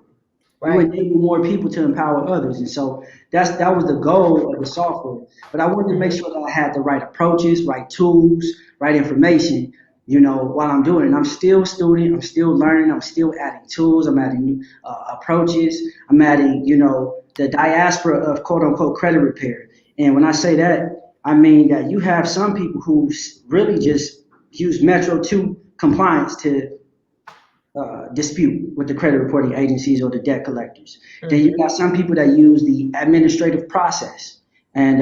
Right. enable more people to empower others, and so that was the goal of the software. But I wanted to make Mm-hmm. sure that I had the right approaches, right tools, right information. While I'm doing it, I'm still a student. I'm still learning. I'm still adding tools. I'm adding new approaches. I'm adding, the diaspora of quote unquote credit repair. And when I say that, I mean that you have some people who really just use Metro 2 compliance to dispute with the credit reporting agencies or the debt collectors. Then you Mm-hmm. got some people that use the administrative process. And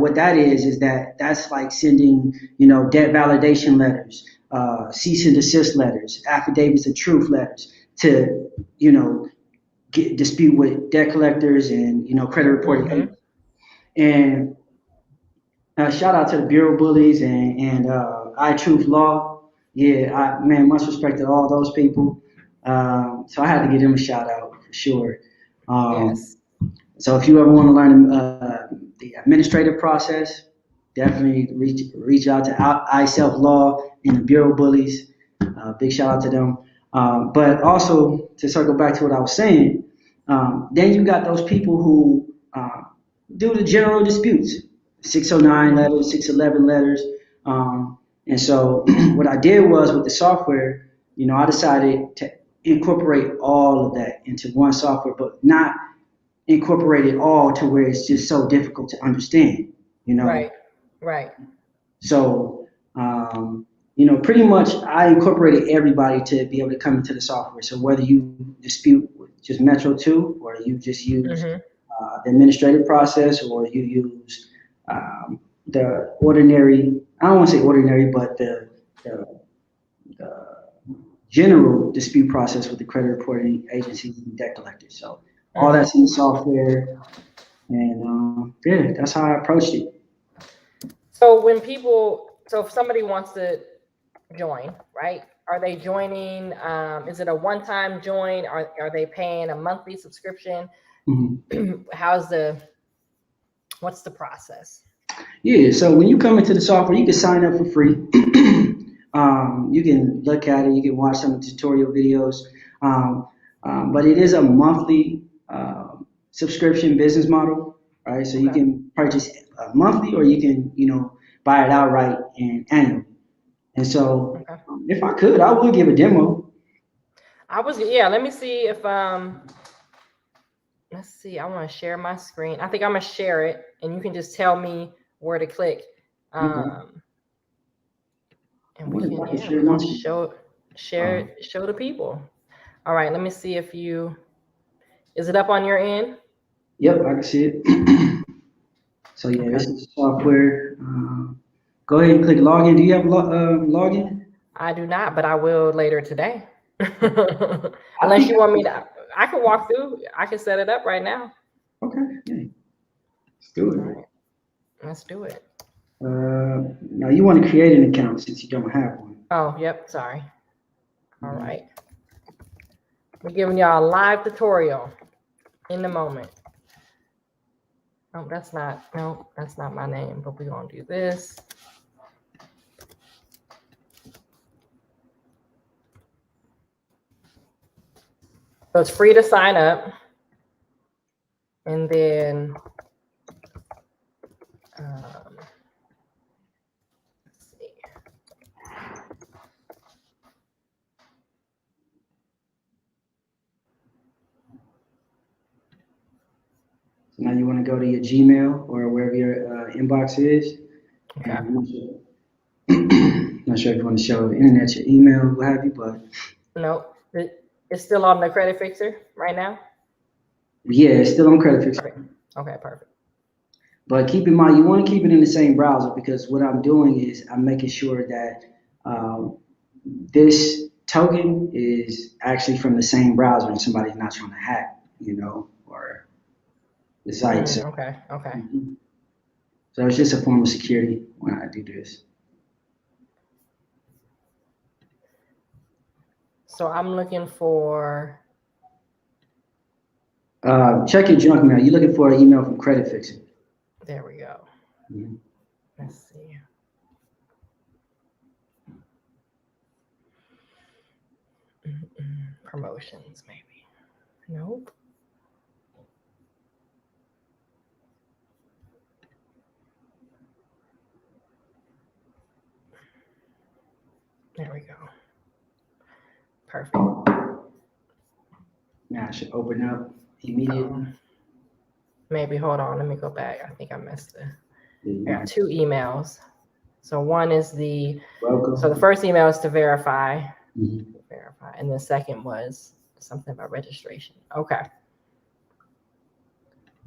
what that is that's like sending debt validation letters, cease and desist letters, affidavits of truth letters to dispute with debt collectors and credit reporting Mm-hmm. agents. And shout out to the Bureau Bullies and iTruth Law. Yeah, man, much respect to all those people. So I had to give them a shout out for sure. Um, Yes. so if you ever want to learn the administrative process, definitely reach out to iSelf Law and the Bureau Bullies. Big shout out to them. But also to circle back to what I was saying, then you got those people who do the general disputes, 609 Mm-hmm. letters, 611 letters. And so what I did was with the software, I decided to incorporate all of that into one software, but not incorporate it all to where it's just so difficult to understand, you know. Right. Right. So, pretty much I incorporated everybody to be able to come into the software. So whether you dispute with just Metro 2 or you just use Mm-hmm. the administrative process or you use the ordinary, I don't want to say ordinary, but the, the general dispute process with the credit reporting agencies and debt collectors. So All that's in the software, and yeah, that's how I approached it. So if somebody wants to join, right? Are they joining? Is it a one-time join? Are they paying a monthly subscription? What's the process? Yeah, so when you come into the software, you can sign up for free. You can look at it, you can watch some tutorial videos, but it is a monthly subscription business model, right? So you can purchase monthly, or you can, buy it outright and annually. And so, if I could, I would give a demo. Let me see if let's see. I want to share my screen. I think I'm gonna share it, and you can just tell me where to click. And we can show the people. All right, let me see if is it up on your end? Yep, I can see it. So yeah, this is software. Go ahead and click login. Do you have login? I do not, but I will later today. Unless you want me to, I can walk through. I can set it up right now. Okay, yeah. Let's do it. All right. Let's do it. Now you want to create an account since you don't have one. Oh, yep. Sorry. All right. We're giving y'all a live tutorial in the moment. Oh, that's not my name, but we're going to do this. So it's free to sign up. And then let's see. So now you want to go to your Gmail or wherever your inbox is. Okay. Not sure if you want to show the internet your email, what have you, but nope. It's still on the Creditfixrr right now? Yeah, it's still on Creditfixrr. Okay, perfect. But keep in mind, you want to keep it in the same browser, because what I'm doing is I'm making sure that this token is actually from the same browser and somebody's not trying to hack, or the site. Okay. So it's just a form of security when I do this. So I'm looking for. Check your junk mail. You're looking for an email from Creditfixrr. There we go. Let's see. Promotions, maybe. Nope. There we go. Perfect. Now it should open up immediately. Maybe, hold on, let me go back. I think I missed it. I got 2 emails. So one is so the first email is to verify. Verify. And the second was something about registration. Okay.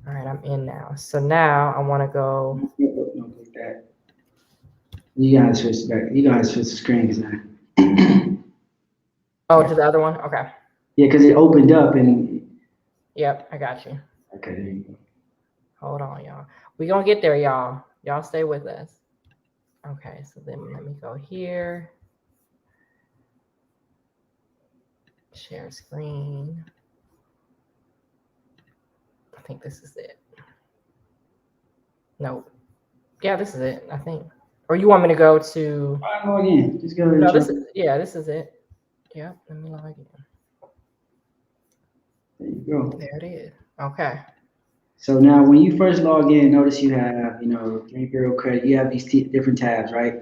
All right, I'm in now. So now I want to go. Don't click that. You gotta switch back. You gotta switch the screens now. Oh, to the other one? Okay. Yeah, because it opened up and. Yep, I got you. Okay, there you go. Hold on, y'all. We're going to get there, y'all. Y'all stay with us. Okay, so then let me go here. Share screen. I think this is it. Nope. Yeah, this is it, I think. Or you want me to go to. Log in. Just go. No, this is it. Yep, let me log in. There you go. There it is. Okay. So now when you first log in, notice you have, Three Bureau Credit, you have these different tabs, right?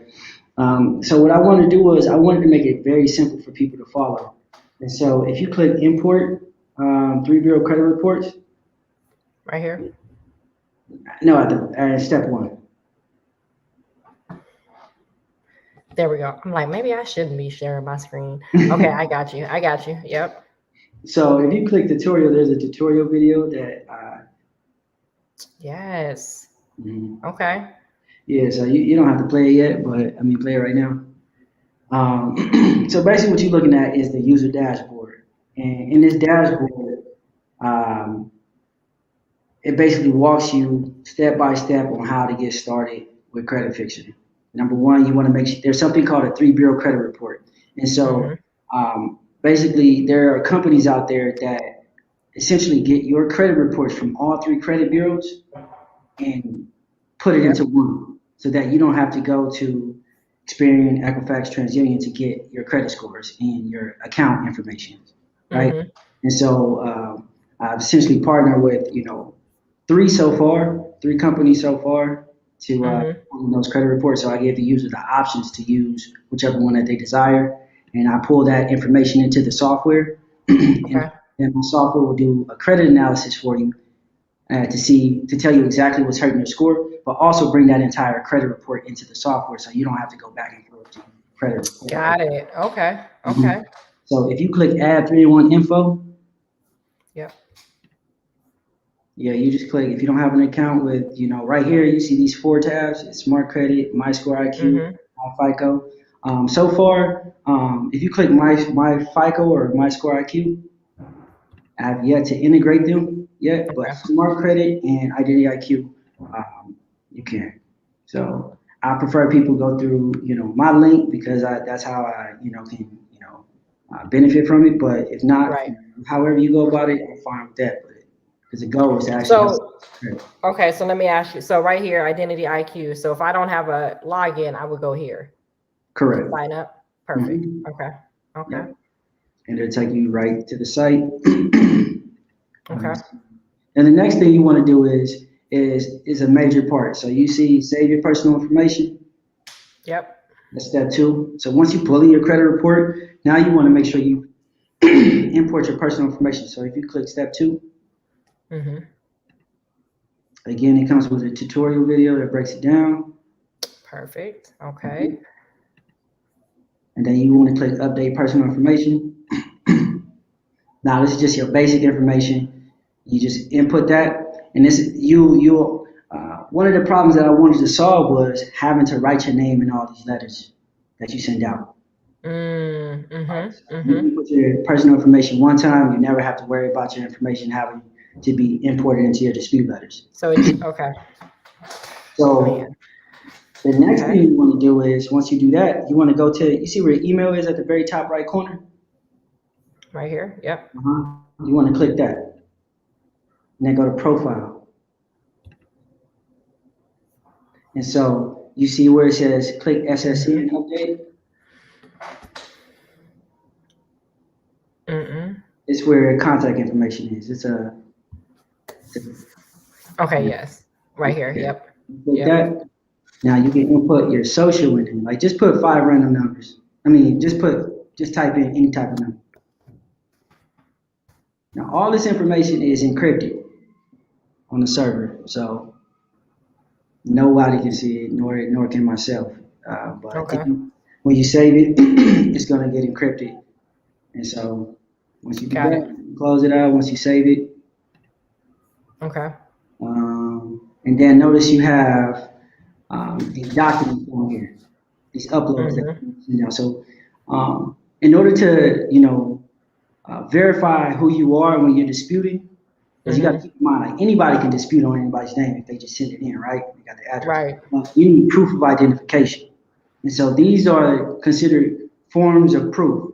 So what I wanted to do was I wanted to make it very simple for people to follow. And so if you click import Three Bureau Credit reports. Right here? No, at step 1. There we go. I'm like, maybe I shouldn't be sharing my screen. Okay, I got you. Yep. So if you click tutorial, there's a tutorial video that. Yes. Okay. Yeah, so you don't have to play it yet, but play it right now. So basically what you're looking at is the user dashboard. And in this dashboard, it basically walks you step by step on how to get started with Creditfixrr. Number one, you want to make sure there's something called a 3 bureau credit report. And so basically, there are companies out there that essentially get your credit reports from all 3 credit bureaus and put it into one so that you don't have to go to Experian, Equifax, TransUnion to get your credit scores and your account information, right? And so I've essentially partnered with, 3 companies so far to on those credit reports. So I give the user the options to use whichever one that they desire, and I pull that information into the software, and my software will do a credit analysis for you to tell you exactly what's hurting your score, but also bring that entire credit report into the software so you don't have to go back and forth to credit report. Got it. Okay. Okay. So if you click add 3-in-1 info, yeah, you just click. If you don't have an account with, right here, you see these 4 tabs: it's Smart Credit, My Score IQ, My FICO. So far, if you click My FICO or My Score IQ, I have yet to integrate them yet, but Smart Credit and Identity IQ, you can. So I prefer people go through, my link because that's how I, can, benefit from it. But if not, however you go about it, I'm fine with that. Because the goal is to actually. Okay, so let me ask you. So right here, Identity IQ. So if I don't have a login, I would go here. Correct. Sign up. Perfect. Okay. Yep. And it'll take you right to the site. Okay. And the next thing you want to do is a major part. So you see, save your personal information. Yep. That's step 2. So once you pull in your credit report, now you want to make sure you import your personal information. So if you click step 2. Again, it comes with a tutorial video that breaks it down. Perfect. Okay. And then you want to click update personal information. Now this is just your basic information. You just input that, and this you'll one of the problems that I wanted to solve was having to write your name in all these letters that you send out. You put your personal information one time, you never have to worry about your information having to be imported into your dispute letters. So it's okay. So the next thing you want to do is, once you do that, you want to go to, you see where email is at the very top right corner? Right here, yep. You want to click that. And then go to profile. And so you see where it says click SSN update? It's where contact information is. Okay, yes. Right here, yep. Click that. Now you can input your social in it. Like just put 5 random numbers. I mean, just type in any type of number. Now all this information is encrypted on the server, so nobody can see it, nor can myself. But when you save it, it's gonna get encrypted. And so once you do that, you close it out. Once you save it. Okay. And then notice you have these documents on here, these uploads that So in order to verify who you are when you're disputing, because you got to keep in mind, like anybody can dispute on anybody's name if they just send it in, right? You got the address. Right. You need proof of identification, and so these are considered forms of proof.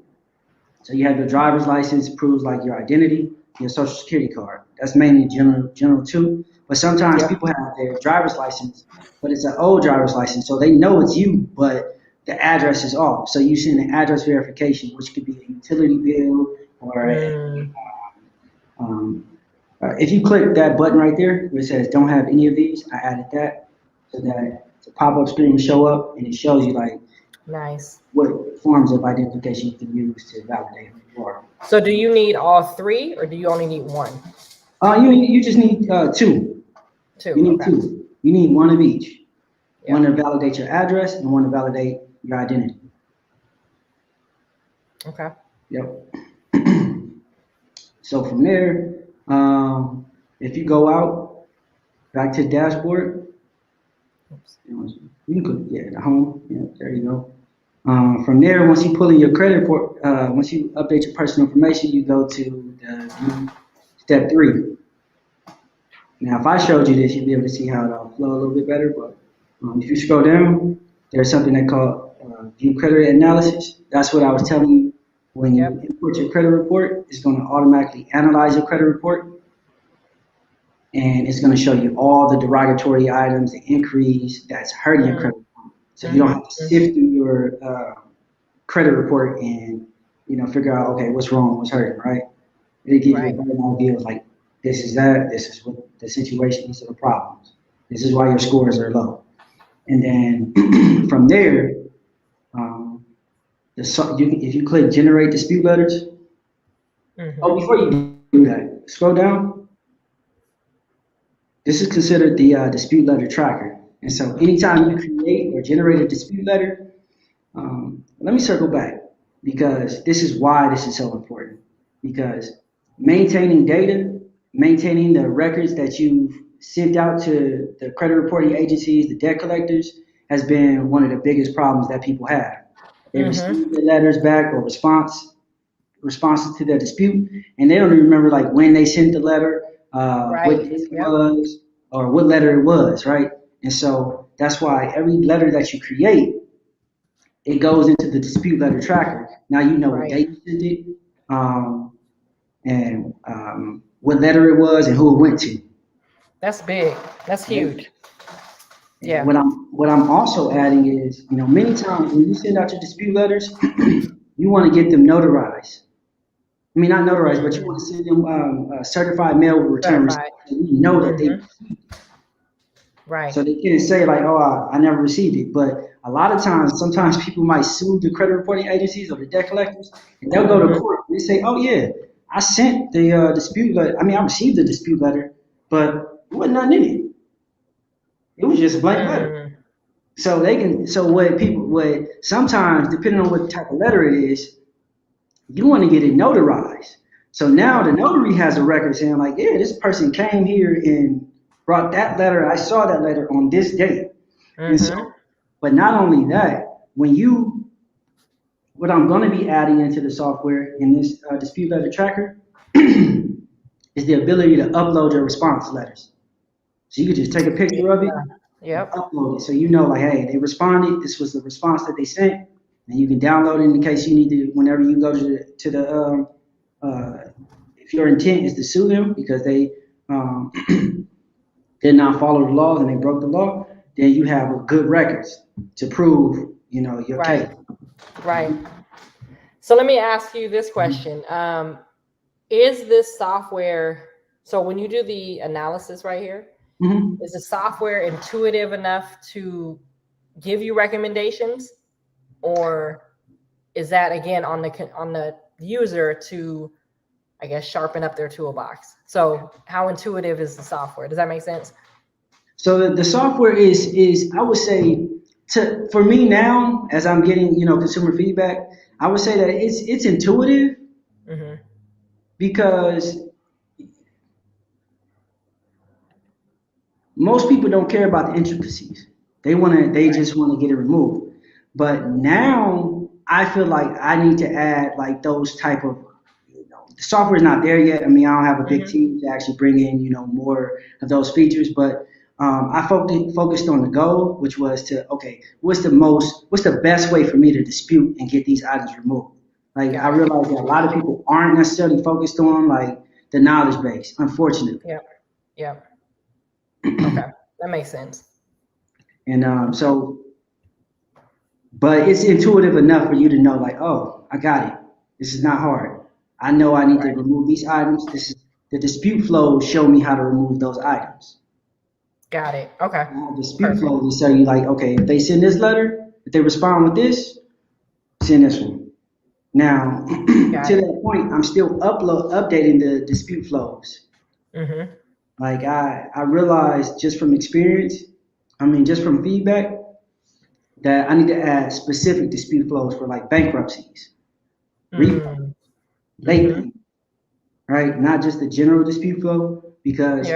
So you have your driver's license, proves like your identity, your social security card. That's mainly general too. But sometimes people have their driver's license, but it's an old driver's license, so they know it's you, but the address is off. So you send an address verification, which could be a utility bill or if you click that button right there where it says don't have any of these, I added that so that the pop-up screen will show up and it shows you like what forms of identification you can use to validate who you are. So do you need all 3 or do you only need 1? You just need 2. 2. You need 2. You need 1 of each. One to validate your address and 1 to validate your identity. Okay. Yep. So from there, if you go out back to the dashboard, you can click the home. Yeah, there you go. From there, once you pull in your credit report, once you update your personal information, you go to the step 3. Now, if I showed you this, you'd be able to see how it'll flow a little bit better. But if you scroll down, there's something they call view credit analysis. That's what I was telling you. When you Yep. import your credit report, it's going to automatically analyze your credit report, and it's going to show you all the derogatory items, the inquiries that's hurting your credit. So you don't have to sift through your credit report and figure out, okay, what's wrong, what's hurting, right? It gives you a Right. better idea of like, this is that, this is what the situation, these are the problems. This is why your scores are low. And then from there, if you click generate dispute letters, oh, before you do that, scroll down. This is considered the dispute letter tracker. And so anytime you create or generate a dispute letter, let me circle back because this is why this is so important. Because maintaining data, maintaining the records that you've sent out to the credit reporting agencies, the debt collectors, has been one of the biggest problems that people have. They receive the letters back or responses to their dispute, and they don't even remember like when they sent the letter, what Right. date it Yep. was, or what letter it was, right? And so that's why every letter that you create, it goes into the dispute letter tracker. Now you know what Right. date you sent it, and what letter it was, and who it went to. That's big. That's Right? huge. And Yeah. what I'm also adding is, many times when you send out your dispute letters, you want to get them notarized. I mean, not notarized, but you want to send them certified mail return receipt. Certified. So you know that they, Right. so they can't say like, oh, I never received it. But a lot of times, sometimes people might sue the credit reporting agencies or the debt collectors, and they'll go to court and they say, oh yeah, I sent the dispute letter. I mean, I received the dispute letter, but there wasn't nothing in it. It was just a blank letter. So what sometimes, depending on what type of letter it is, you want to get it notarized. So now the notary has a record saying like, yeah, this person came here and brought that letter. I saw that letter on this date. And so, but not only that, what I'm going to be adding into the software in this dispute letter tracker is the ability to upload your response letters. So you could just take a picture of it, Yep. upload it, so you know like, hey, they responded. This was the response that they sent, and you can download it in case you need to. Whenever you go to the if your intent is to sue them because they did not follow the laws and they broke the law, then you have a good records to prove your Right. case. Right. So let me ask you this question. Is this software, so when you do the analysis right here, is the software intuitive enough to give you recommendations, or is that again on the user to, I guess, sharpen up their toolbox? So how intuitive is the software? Does that make sense? So the software is I would say for me now as I'm getting consumer feedback, I would say that it's intuitive because most people don't care about the intricacies. They just want to get it removed. But now I feel like I need to add like those type of the software is not there yet. I mean, I don't have a big team to actually bring in more of those features, but I focused on the goal, which was to what's the best way for me to dispute and get these items removed. Like I realized that a lot of people aren't necessarily focused on like the knowledge base, unfortunately. Yep. Okay, that makes sense. And but it's intuitive enough for you to know, like, oh, I got it. This is not hard. I know I need to remove these items. This is the dispute flow. Show me how to remove those items. Got it. Okay. Dispute flow will tell you, like, okay, if they send this letter, if they respond with this, send this one. Now, to that point, I'm still updating the dispute flows. Like I realized just from experience, just from feedback, that I need to add specific dispute flows for like bankruptcies, refunds, late payment, right? Not just the general dispute flow, because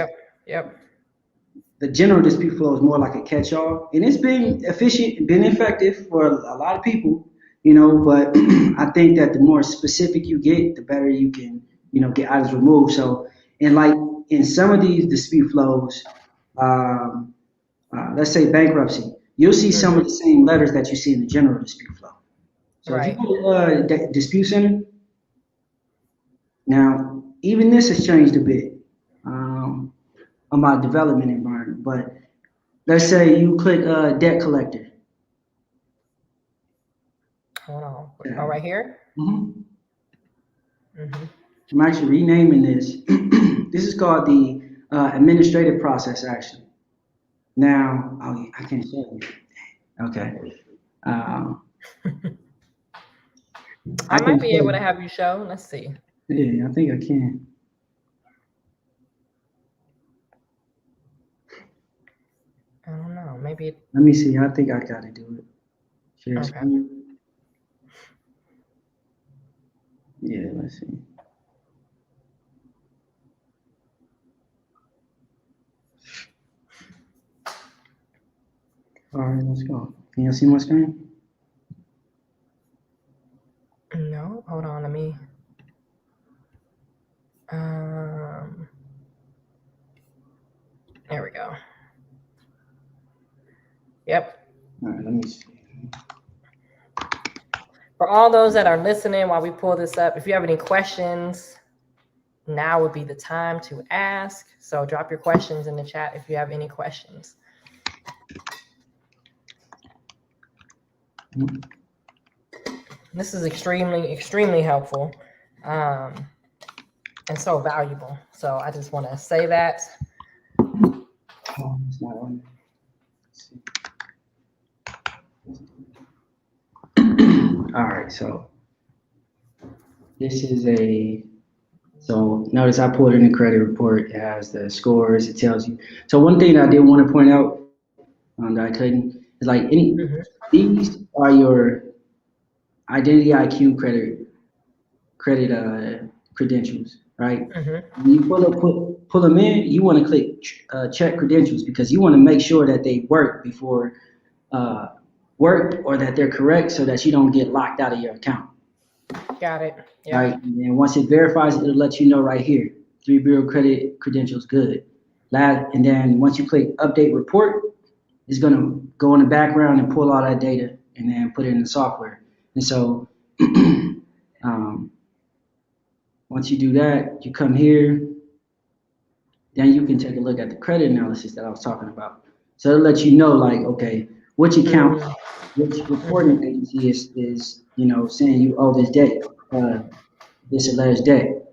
the general dispute flow is more like a catch-all, and it's been efficient, been effective for a lot of people, but I think that the more specific you get, the better you can, get items removed. So, and like in some of these dispute flows, let's say bankruptcy, you'll see some of the same letters that you see in the general dispute flow. So if you go to dispute center, now even this has changed a bit on my development environment. But let's say you click debt collector. Hold on. Oh, right here? I'm actually renaming this. This is called the administrative process action. Now, I can't show you. Okay. I might be able to have you show. Let's see. Yeah, I think I can. I don't know. Maybe. Let me see. I think I got to do it. Share screen. Yeah, let's see. All right, let's go. Can you see my screen? No, hold on. Let me. There we go. Yep. All right, let me see. For all those that are listening while we pull this up, if you have any questions, now would be the time to ask. So drop your questions in the chat if you have any questions. This is extremely, extremely helpful and so valuable. So I just want to say that. Oh, it's not on there. All right, so this is so notice I pulled in the credit report. It has the scores, it tells you. So one thing I did want to point out that I couldn't is like these are your identity IQ credit credentials, right? When you pull them in, you want to click check credentials because you want to make sure that they work before or that they're correct so that you don't get locked out of your account. Got it. Yep. Right, and then once it verifies it, it'll let you know right here, 3 bureau credit credentials good. And then once you click update report, it's gonna go in the background and pull all that data and then put it in the software. And so once you do that, you come here, then you can take a look at the credit analysis that I was talking about. So it'll let you know, like, okay, which account, which reporting agency is saying you owe this debt, this alleged debt.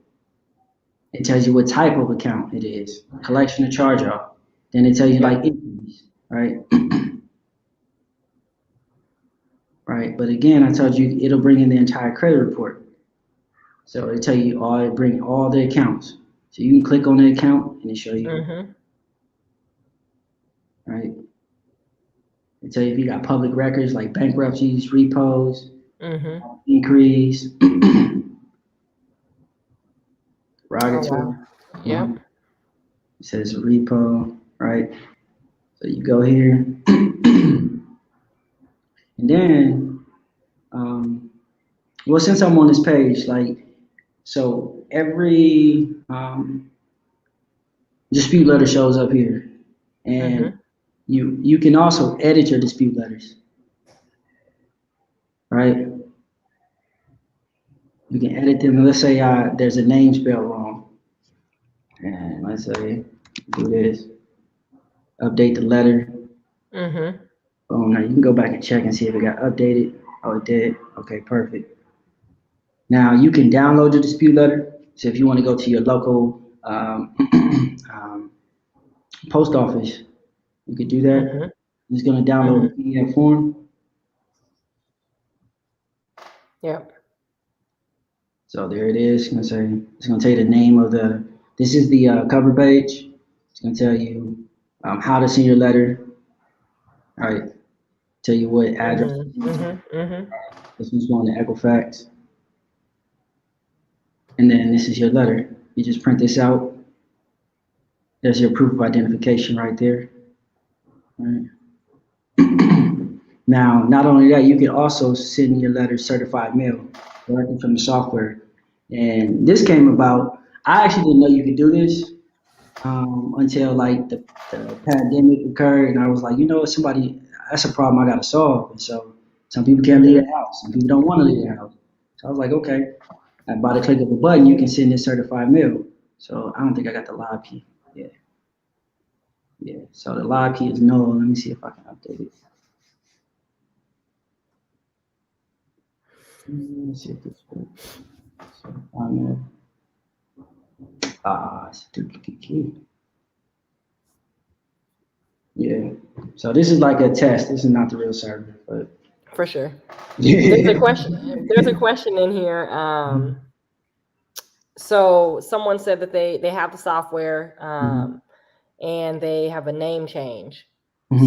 It tells you what type of account it is, collection or charge off. Then it tells you like inquiries, right? Right, but again, I told you it'll bring in the entire credit report. So it'll tell you bring all the accounts. So you can click on the account and it show you, right? It tell you if you got public records like bankruptcies, repos, inquiries, derogatory. Yep. It says repo, right? So you go here, and then, well, since I'm on this page, so every dispute letter shows up here, and you can also edit your dispute letters, right? You can edit them. Let's say there's a name spelled wrong, and let's say do this, update the letter. Oh, now you can go back and check and see if it got updated. Oh, it did. Okay, perfect. Now you can download your dispute letter. So if you want to go to your local post office, you could do that. It's going to download the PDF form. Yep. So there it is. It's going to tell you the name of this is the cover page. It's going to tell you how to send your letter. All right. Tell you what address. This one's going to Equifax. And then this is your letter. You just print this out. There's your proof of identification right there. All right. Now, not only that, you can also send your letter certified mail directly from the software. And this came about, I actually didn't know you could do this until like the pandemic occurred, and I was like, that's a problem I got to solve. And so some people can't leave Mm-hmm. their house, some people don't want to leave their house. So I was like, okay, and by the click of a button, you can send this certified mail. So I don't think I got the live key. Yeah, yeah. So the live key is no. Let me see if I can update it. Let's see if this works. Certified mail. It's a duplicate key. Yeah. So this is like a test. This is not the real server, but For sure. There's a yeah. question. There's a question in here. So someone said that they have the software, and they have a name change.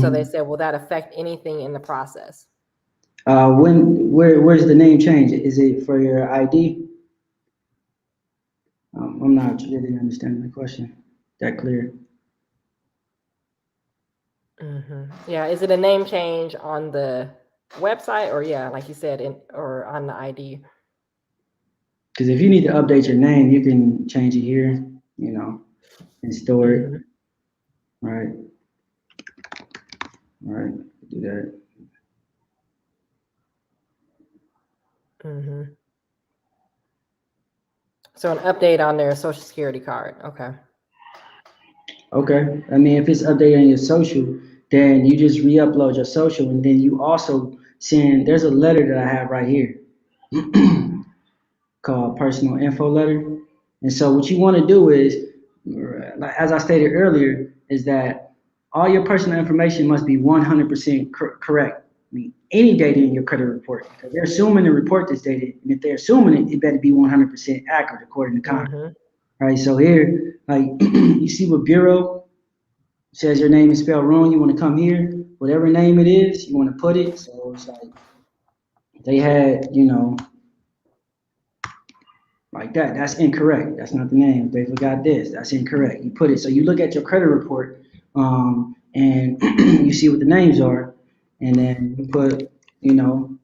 So they said, will that affect anything in the process? Where's the name change? Is it for your ID? I'm not really understanding the question that clear. Yeah. Is it a name change on the website, or yeah, like you said, or on the ID? Because if you need to update your name, you can change it here, and store it. Right, right. Do that. So an update on their social security card. Okay. Okay. I mean, if it's updated on your social, then you just re-upload your social, and then you also send. There's a letter that I have right here called personal info letter. And so what you want to do is, like as I stated earlier, is that all your personal information must be 100% correct. I mean, any data in your credit report, because they're assuming the report that's dated, and if they're assuming it, it better be 100% accurate according to contract. Right. So here, like you see what bureau says your name is spelled wrong, you want to come here, whatever name it is, you want to put it. So it's like they had, like that. That's incorrect. That's not the name. They forgot this. That's incorrect. You put it. So you look at your credit report, and you see what the names are, and then you put,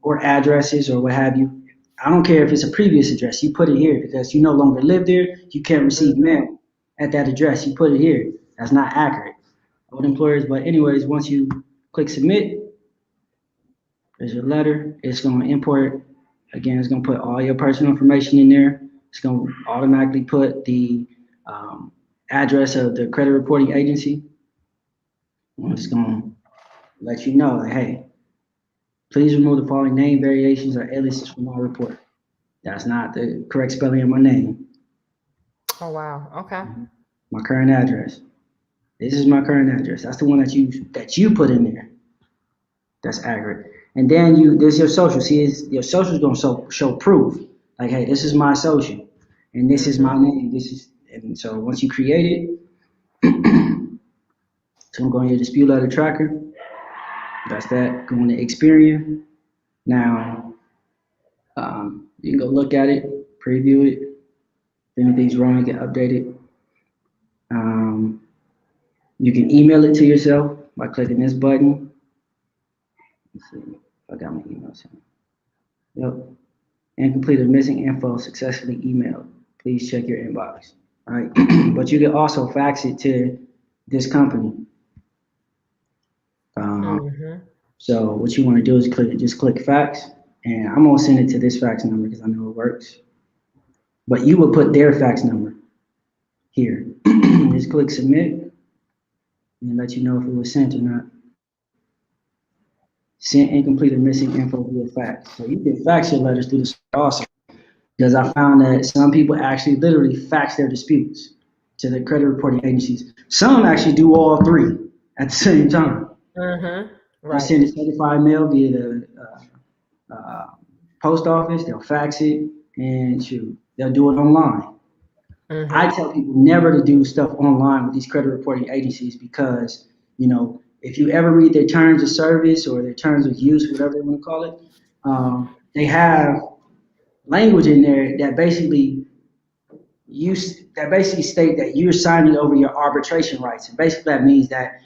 or addresses or what have you. I don't care if it's a previous address. You put it here because you no longer live there. You can't receive mail at that address. You put it here. That's not accurate. Old employers. But anyways, once you click submit, there's your letter. It's going to import. Again, it's going to put all your personal information in there. It's going to automatically put the address of the credit reporting agency. And it's going to let you know that, hey, please remove the following name variations or aliases from my report. That's not the correct spelling of my name. Oh, wow. Okay. My current address. This is my current address. That's the one that you put in there. That's accurate. And then there's your social. See, your social is gonna show proof. Like, hey, this is my social, and this is my name. And so once you create it, it's gonna go in your dispute letter tracker. That's that. Going to Experian. Now, you can go look at it, preview it. If anything's wrong, you can update it. You can email it to yourself by clicking this button. Let's see if I got my emails here. Yep. Incomplete or missing info successfully emailed. Please check your inbox. All right. But you can also fax it to this company. So what you want to do is just click fax, and I'm gonna send it to this fax number because I know it works. But you will put their fax number here. Just click submit, and let you know if it was sent or not. Sent incomplete or missing info via fax. So you can fax your letters through this also. Because I found that some people actually literally fax their disputes to the credit reporting agencies. Some actually do all three at the same time. They'll send a certified mail via the post office, they'll fax it, and they'll do it online. I tell people never to do stuff online with these credit reporting agencies because, if you ever read their terms of service or their terms of use, whatever they want to call it, they have language in there that basically state that you're signing over your arbitration rights, and basically that means that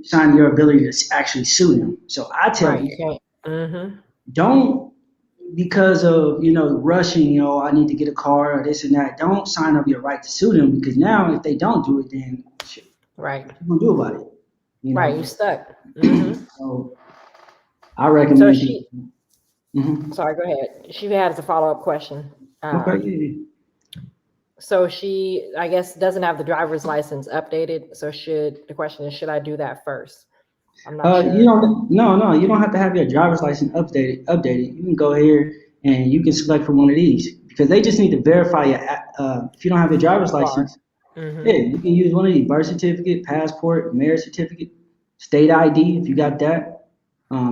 signing your ability to actually sue them. So I tell people, don't because of rushing, I need to get a car or this and that. Don't sign up your right to sue them, because now if they don't do it, then shit, Right. what you gonna do about it? Right. You stuck. Mm-hmm. So I So recommend she, people. Mhm. sorry, go ahead. She had a follow-up question. Okay. Yeah. So she, I guess, doesn't have the driver's license updated. So the question is, should I do that first? I'm not You sure. don't. No. You don't have to have your driver's license updated. You can go here and you can select from one of these, because they just need to verify your. If you don't have your driver's Card. license, yeah, Mm-hmm. you can use one of these: birth certificate, passport, marriage certificate, state ID if you got that,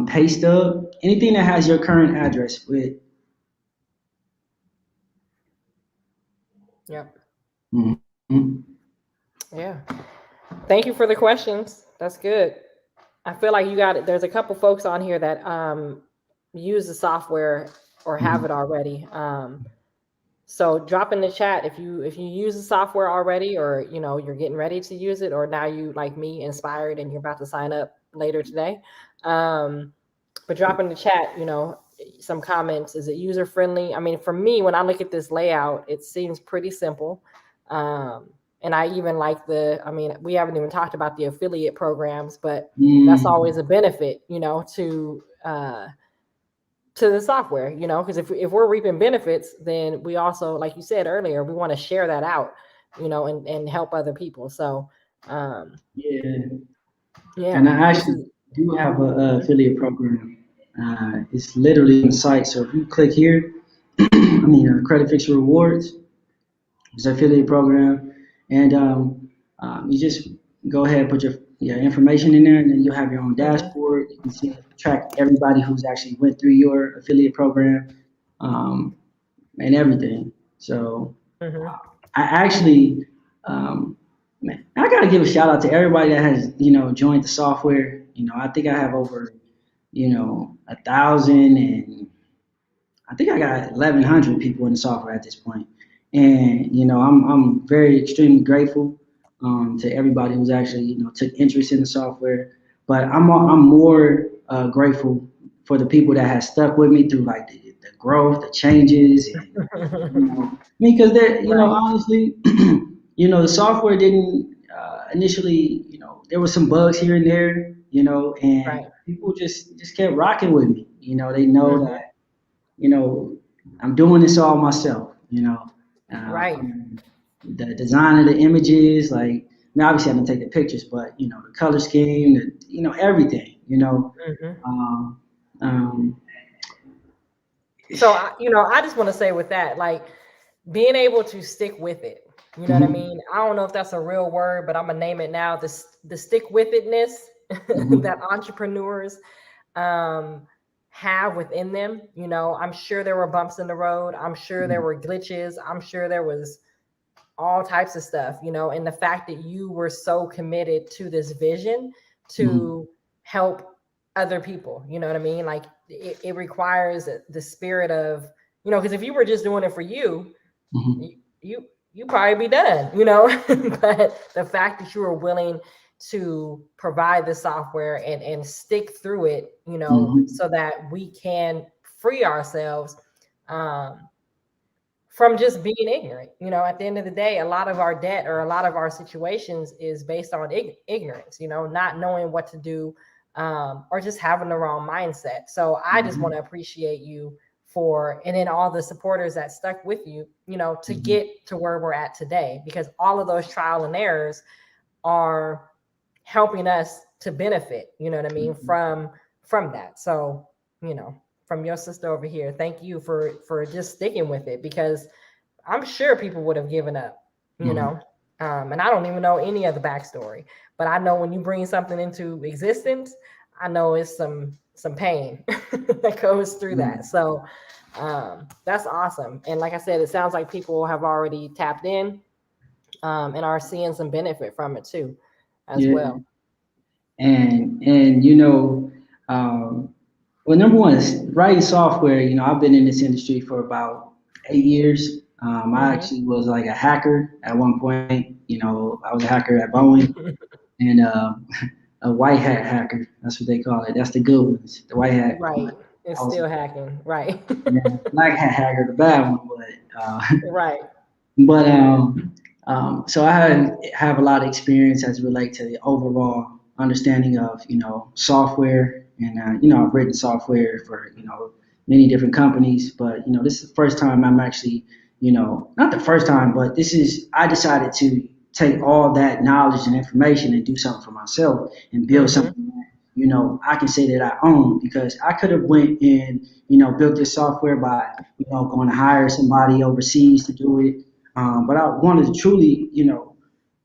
pay stub, anything that has your current address with. Yep. Mhm. Yeah. Thank you for the questions. That's good. I feel like there's a couple folks on here that use the software or have it already. So drop in the chat if you use the software already, or you're getting ready to use it, or now you, like me, inspired and you're about to sign up later today. But drop in the chat, some comments. Is it user friendly? I mean, for me, when I look at this layout, it seems pretty simple. And I even like we haven't even talked about the affiliate programs, but that's Mm, always a benefit, to the software, because if we're reaping benefits, then we also, like you said earlier, we want to share that out, and help other people. So, yeah, and yeah, I this actually is. do have a affiliate program. It's literally on the site. So if you click here, I mean, Creditfixrr Rewards. It's an affiliate program, and you just go ahead and put your information in there, and then you'll have your own Mhm, dashboard. You can see track everybody who's actually went through your affiliate program, um, and everything. So mhm. I actually, man, I got to give a shout out to everybody that has joined the software. I think I have over 1,000, and I think I got 1,100 people in the software at this point. And I'm very extremely grateful to everybody who's actually took interest in the software. But I'm more grateful for the people that have stuck with me through like the growth, the changes, and because they're Right, honestly, the software didn't initially, there were some bugs here and there, and right. people just kept rocking with me. They know Mhm, that you know, I'm doing this all myself. right. The design of the images, like, I mean, obviously I didn't take the pictures, but the color scheme, everything. Mhm. Um, um, So I just want to say with that, like, being able to stick with it. You know what I mhm, mean? I don't know if that's a real word, but I'm gonna name it now. The stick with itness mhm, that entrepreneurs um, have within them. I'm sure there were bumps in the road. I'm sure there mhm, were glitches. I'm sure there was all types of stuff. And the fact that you were so committed to this vision mhm, to help other people. You know what I mean? Like, it requires the spirit of, because if you were just doing it for you, mhm, you probably be done, but the fact that you are willing to provide the software and stick through it, mhm, so that we can free ourselves um, from just being ignorant. At the end of the day, a lot of our debt or a lot of our situations is based on ignorance, not knowing what to do, or just having the wrong mindset. So I just want mhm, to appreciate you and then all the supporters that stuck with you, to mhm, get to where we're at today, because all of those trial and errors are helping us to benefit, you know what I mean, mhm, from that. So, from your sister over here, thank you for just sticking with it, because I'm sure people would have given up, you mhm, know. And I don't even know any of the backstory, but I know when you bring something into existence, I know it's some pain that goes through that. mhm. So that's awesome. And like I said, it sounds like people have already tapped in, and are seeing some benefit from it too, as Yeah, well. and well, number one is writing software. I've been in this industry for about 8 years. I Mm-hmm. actually was like a hacker at one point. I was a hacker at Boeing, and a white hat hacker. That's what they call it. That's the good ones, the white hat. Right. It's I was still hacking, right? yeah, Black Hat hacker, the bad one, Right. but so I have a lot of experience as it relates to the overall understanding of software, and I've written software for many different companies, but this is the first time I'm actually not the first time, but this is I decided to take all that knowledge and information and do something for myself and build Mm-hmm. something that I can say that I own, because I could have went and built this software by going to hire somebody overseas to do it, but I wanted to truly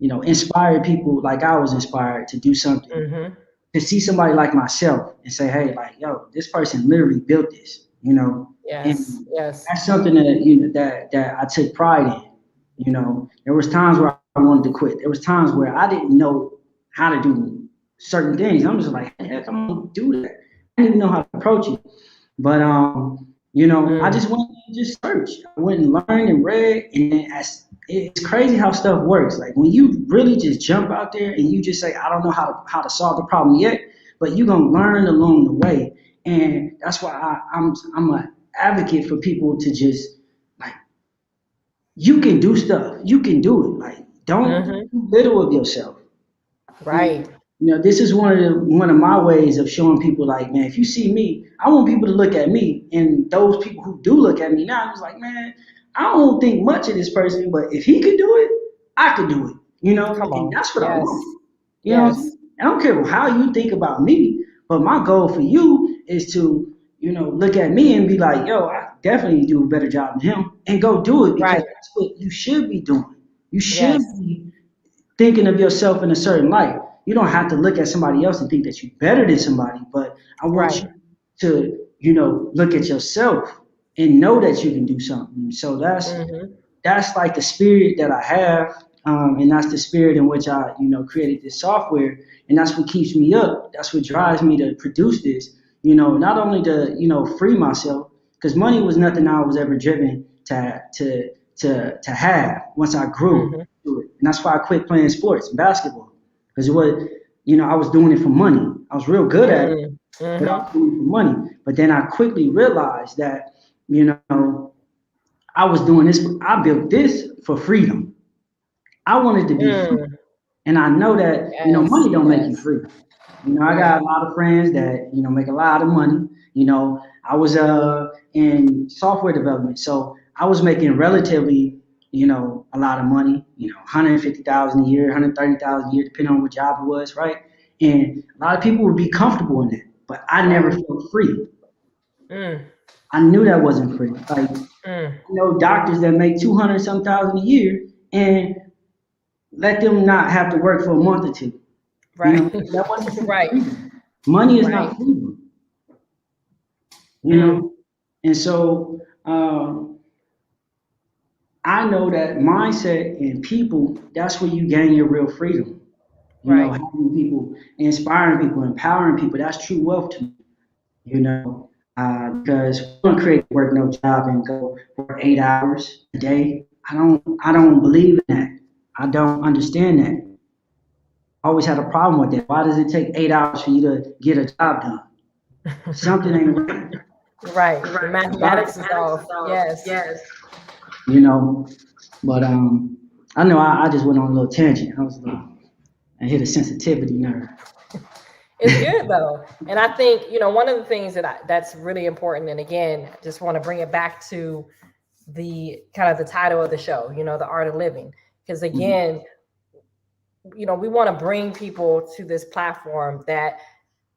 inspire people like I was inspired to do something, Mm-hmm. to see somebody like myself and say, hey, like, yo, this person literally built this, Yes. and Yes. that's something that that I took pride in. There was times where I wanted to quit. There was times where I didn't know how to do certain things. I'm just like, heck, I'm gonna do that. I didn't even know how to approach it. But I Mm. just went and just searched. I went and learned and read, and then it's crazy how stuff works. Like when you really just jump out there and you just say, I don't know how to solve the problem yet, but you're gonna learn along the way. And that's why I'm an advocate for people to just like, you can do stuff. You can do it. Like, don't think Mm-hmm. too little of yourself. Right. And this is one of my ways of showing people, like, man, if you see me, I want people to look at me, and those people who do look at me now, it's like, man, I don't think much of this person, but if he can do it, I can do it. Come And on. that's what I Yes. want. Yes. I don't care how you think about me, but my goal for you is to, look at me and be like, yo, I definitely do a better job than him, and go do it, because Right. that's what you should be doing. You should Yes. be thinking of yourself in a certain light. You don't have to look at somebody else and think that you're better than somebody, but I want Right. you to, look at yourself and know that you can do something. So Mm-hmm. that's like the spirit that I have, and that's the spirit in which I, created this software, and that's what keeps me up. That's what drives me to produce this. Not only to, free myself, because money was nothing I was ever driven to have once I grew Mm-hmm. to it, and that's why I quit playing sports and basketball, because it was, I was doing it for money. I was real good at it, Mm. but I Mm-hmm. was doing it for money. But then I quickly realized that, you know, I was doing this. I built this for freedom. I wanted to be free, Mm. and I know that Yes. money don't make you Yes. free. I Right. got a lot of friends that make a lot of money. I was in software development, so I was making relatively a lot of money. 150,000 a year, 130,000 a year, depending on what job it was, right? And a lot of people would be comfortable in that, but I never Right. felt free. Mm. I knew that wasn't free. Like, Mm. doctors that make 200 some thousand a year, and let them not have to work for a month or two. Right. That wasn't Right. freedom. Money is Right. not freedom. you Mm. know. And so I know that mindset and people, that's where you gain your real freedom. Right. Helping people, inspiring people, empowering people, that's true wealth to me, because we don't create work no job and go work 8 hours a day. I don't believe in that. I don't understand that. I always had a problem with that. Why does it take 8 hours for you to get a job done? Something ain't right. Right. The Right. mathematics is off. Yes. you know. But I know I just went on a little tangent. I hit a sensitivity nerve. It's good though. And I think, one of the things that's really important, and again, just want to bring it back to the kind of the title of the show, the art of living. Because Mhm. again, we want to bring people to this platform that,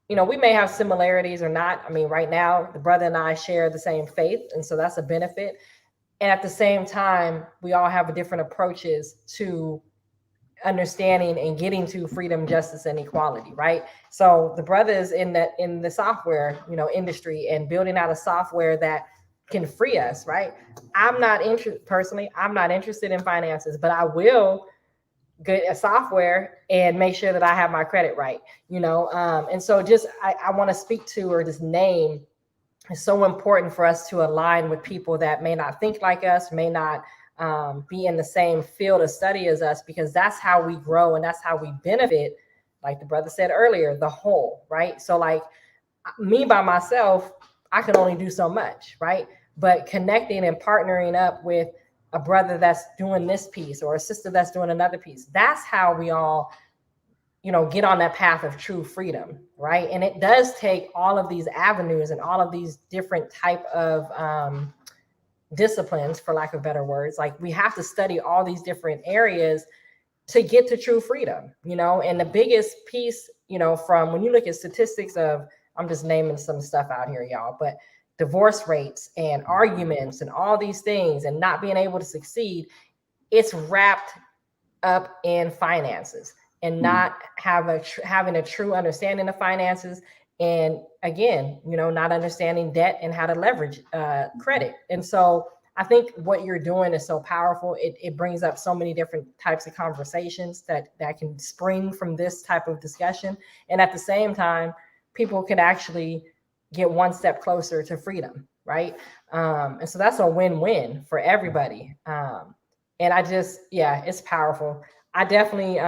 we may have similarities or not. I mean, right now, the brother and I share the same faith. And so that's a benefit. And at the same time, we all have different approaches to understanding and getting to freedom, justice, and equality, right? So the brothers in the software, industry, and building out a software that can free us, right? I'm not interested personally. I'm not interested in finances, but I will get a software and make sure that I have my credit right, and so just I want to speak to, or just name, it's so important for us to align with people that may not think like us, may not be in the same field of study as us, because that's how we grow and that's how we benefit. Like the brother said earlier, the whole, right? So like me by myself, I can only do so much, right? But connecting and partnering up with a brother that's doing this piece or a sister that's doing another piece, that's how we all, get on that path of true freedom, right? And it does take all of these avenues and all of these different type of disciplines, for lack of better words. Like, we have to study all these different areas to get to true freedom, and the biggest piece, from when you look at statistics of, I'm just naming some stuff out here, y'all, but divorce rates and arguments and all these things and not being able to succeed, it's wrapped up in finances and not having a true understanding of finances. And again, not understanding debt and how to leverage credit. And so I think what you're doing is so powerful. It brings up so many different types of conversations that can spring from this type of discussion. And at the same time, people can actually get one step closer to freedom, right? And so that's a win-win for everybody. And it's powerful. I definitely,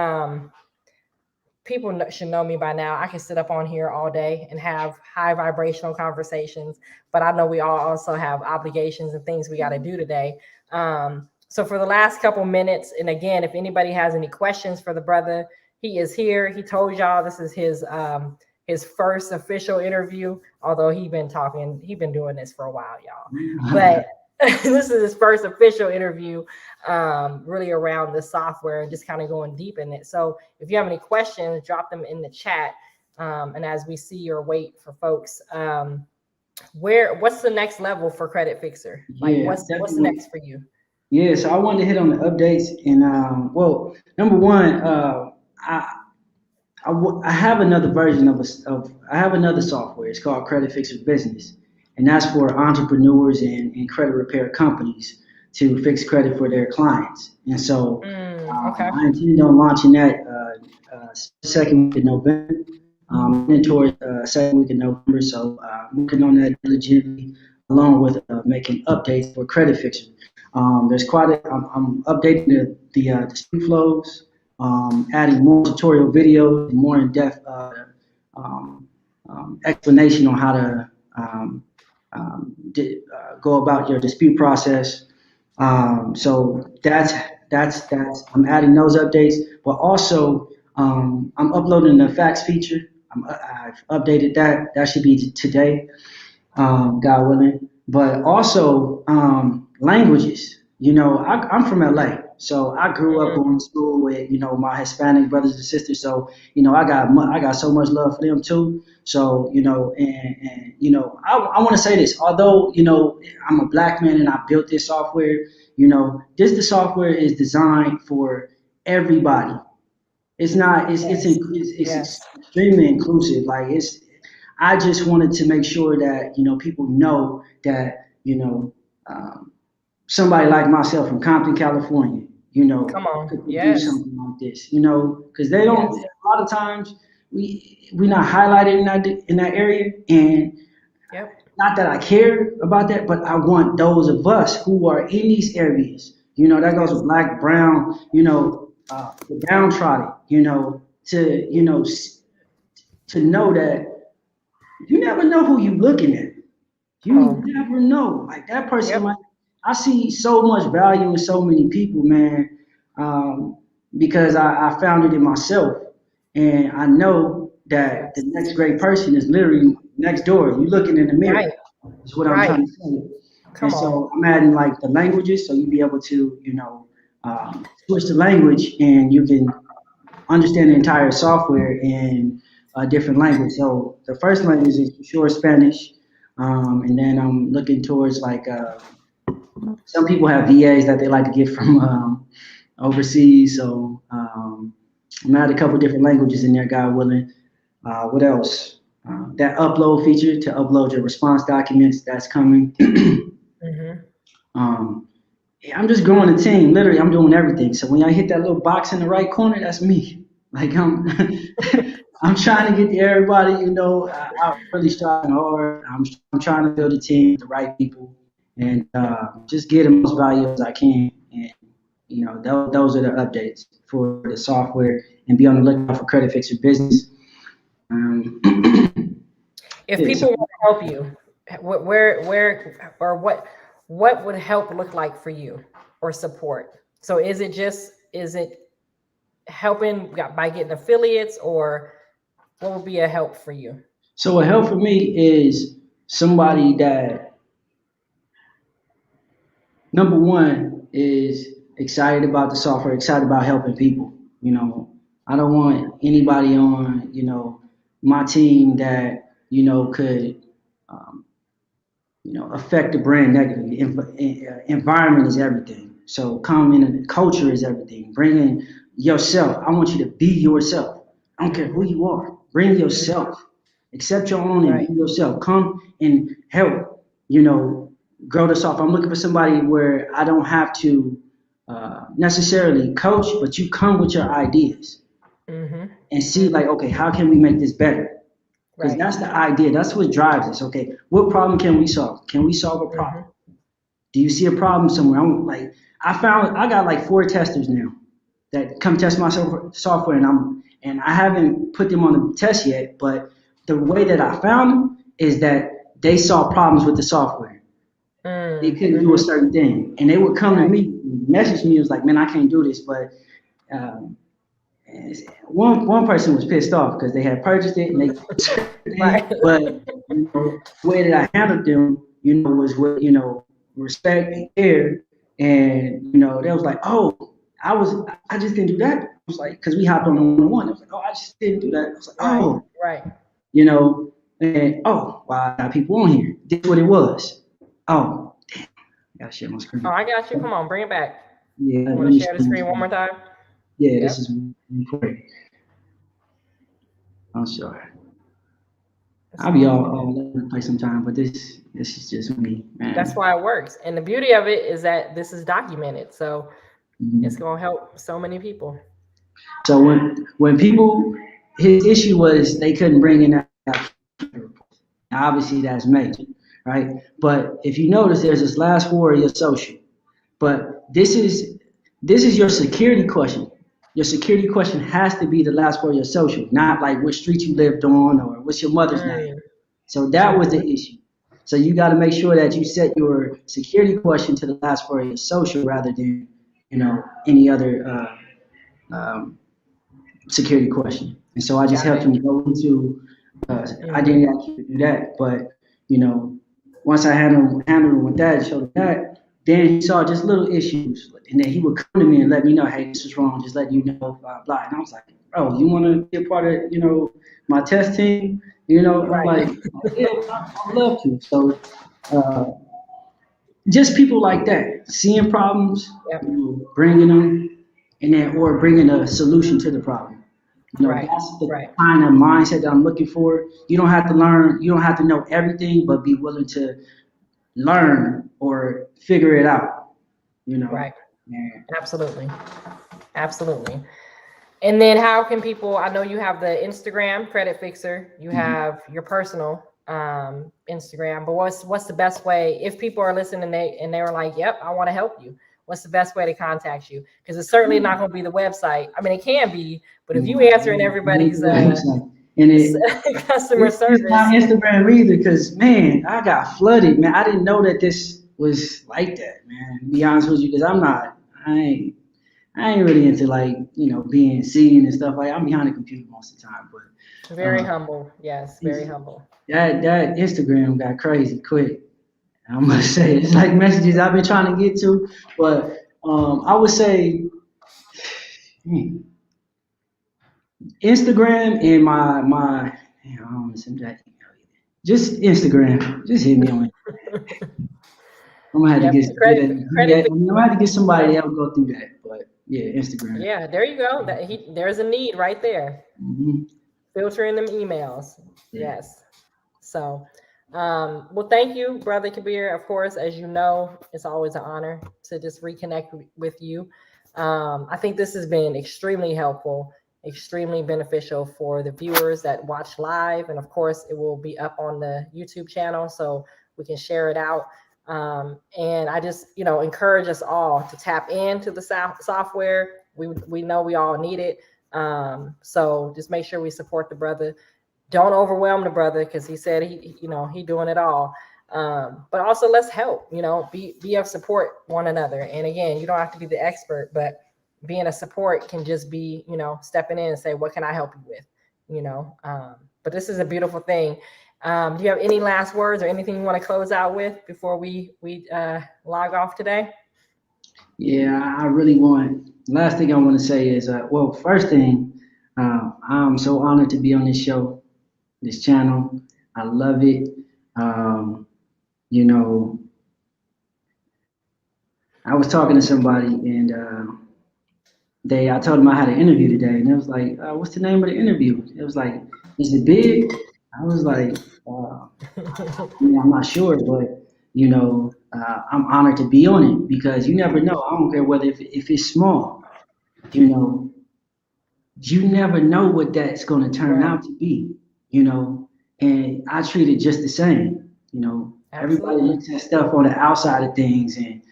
people should know me by now. I can sit up on here all day and have high vibrational conversations, but I know we all also have obligations and things we got to do today. So for the last couple minutes, and again, if anybody has any questions for the brother, he is here. He told y'all this is his first official interview, although he's been doing this for a while, y'all. But this is his first official interview, really around the software and just kind of going deep in it. So if you have any questions, drop them in the chat. And as we see or wait for folks, what's the next level for Creditfixrr? Like, what's the next for you? Yeah, so I wanted to hit on the updates, and well, number one, I have another version I have another software. It's called Creditfixrr Business, and that's for entrepreneurs and credit repair companies to fix credit for their clients. And so okay. I intend on launching that second week of November, towards second week of November. So I'm working on that diligently, along with making updates for Creditfixrr. There's I'm updating the dispute flows, adding more tutorial videos, and more in-depth explanation on how to go about your dispute process. So that's I'm adding those updates, but also I'm uploading the fax feature. I've updated that. That should be today, God willing. But also languages. I'm from LA, so I grew up going to school with my Hispanic brothers and sisters. So I got so much love for them too. So and I want to say this. Although I'm a black man and I built this software, the software is designed for everybody. It's not. It's extremely inclusive. Like I just wanted to make sure that people know that somebody like myself from Compton, California, Come on. could do something like this, because they don't. A lot of times we not highlighted in that area, and not that I care about that, but I want those of us who are in these areas, that goes with black, brown, the downtrodden, to know that you never know who you looking at. You never know. Like that person might. I see so much value in so many people, man, because I found it in myself, and I know that the next great person is literally next door. You looking in the mirror. Is what I'm trying to say. So I'm adding like the languages, so you'll be able to, switch the language, and you can understand the entire software in a different language. So the first language is for sure Spanish, and then I'm looking towards like some people have VAs that they like to get from overseas. So I'm add a couple different languages in there, God willing. What else? That upload feature to upload your response documents, that's coming. I'm just growing a team. Literally, I'm doing everything. So when I hit that little box in the right corner, that's me. Like I'm trying to get to everybody. I'm really striving hard. I'm trying to build a team with the right people, and just get the most value as I can. And those are the updates for the software. And be on the lookout for Creditfixrr Business. If people want to help you, where or what would help look like for you or support? So is it helping by getting affiliates, or what would be a help for you? So a help for me is somebody that, number one, is excited about the software, excited about helping people. I don't want anybody on, my team that, could, um, affect the brand negatively. Environment is everything. So common culture is everything. Bringing yourself. I want you to be yourself. I don't care who you are. Bring yourself. Accept your own and Right. be yourself. Come and help, grow the software. I'm looking for somebody where I don't have to necessarily coach, but you come with your ideas Mm-hmm. and see like, okay, how can we make this better? Because Right. that's the idea. That's what drives us. Okay, what problem can we solve? Can we solve a problem? Mm-hmm. Do you see a problem somewhere? I got like 4 testers now that come test my software, and I haven't put them on the test yet. But the way that I found them is that they saw problems with the software. They couldn't do a Mm-hmm. certain thing, and they would come to Right. me, message me, was like, "Man, I can't do this." But um, one person was pissed off because they had purchased it and they Right. but the way that I handled them, was with respect and care, and they was like, oh, I just didn't do that. I was like, because we hopped on the one. I was like, oh, I just didn't do that. I was like, Right. oh, Right. and oh, wow, I got people on here. This is what it was. Oh, damn, I gotta share my Oh, screen. I got you. Come on, bring it back. Yeah, You let want to me share share the my screen one more screen. time? Yeah, this Yep. is important. I'm sorry. It's I'll be all all good. over the place sometime, but this is just me, That's man. why it works. And the beauty of it is that this is documented. So it's Mhm. going to help so many people. So when people, his issue was they couldn't bring in that report. Now, obviously that's major, right? But if you notice, there's this last 4 of your social. But this is your security question. Your security question has to be the last 4 of your social, not like which street you lived on or what's your mother's name. Mm, So that was the mm-hmm. issue. So you got to make sure that you set your security question to the last 4 of your social rather than any other um, security question. And so I just Got helped it. him go into. I Mm-hmm. didn't actually do that, but you know, once I handled him with that, showed him that, then he saw just little issues, and then he would come to me and let me know, hey, this is wrong. Just letting you know, blah blah. And I was like, bro, you want to be a part of my test team? I'm Right. like, yeah, I'd love to. So uh, just people like that, seeing problems, Yep. bringing them, and then or bringing a solution to the problem. Right. That's the Right. kind of mindset that I'm looking for. You don't have to learn, you don't have to know everything, but be willing to learn or figure it out. You know, Right. and Absolutely. Absolutely. And then how can people, I know you have the Instagram Credit Fixer, you mhm. have your personal Instagram, but what's the best way if people are listening and they were like, yep, I want to help you. What's the best way to contact you? Because it's certainly not going to be the website. I mean, it can be, but if you answering everybody's And customer it's not service, Instagram either, because man, I got flooded, man. I didn't know that this was like that, man. To be honest with you, because I ain't really into like being seen and stuff. Like I'm behind the computer most of the time, but very humble. Yes, very it's, humble. that Instagram got crazy quick. I must say, it's like messages I've been trying to get to, but I would say hmm, Instagram and my damn, I don't want to send that email either. Just Instagram. Just hit me on it. I'm gonna have to Yep. Credit I'm gonna have to get somebody Fixer. that will go through that. But yeah, Instagram. Yeah, there you go. There's a need right there. Hmm. Filtering them emails. Yeah. Yes. So, well, thank you, Brother Kabir. Of course, as you know, it's always an honor to just reconnect with you. I think this has been extremely helpful, extremely beneficial for the viewers that watch live. And of course, it will be up on the YouTube channel so we can share it out. And I just, encourage us all to tap into the software. We know we all need it. So just make sure we support the brother. Don't overwhelm the brother because he said he doing it all. But also let's help, be of support one another. And again, you don't have to be the expert, but being a support can just be, stepping in and say, what can I help you with? But this is a beautiful thing. Do you have any last words or anything you want to close out with before we log off today? Yeah, I really want. Last thing I want to say is, well, first thing, I'm so honored to be on this show, this channel. I love it. Um, you know, I was talking to somebody and I told them I had an interview today, and it was like, what's the name of the interview? It was like, is it big? I was like, I'm not sure, but I'm honored to be on it because you never know. I don't care whether if it's small, you know, you never know what that's going to turn Right. out to be, you know. And I treat it just the same, Everybody Absolutely. looks at stuff on the outside of things, and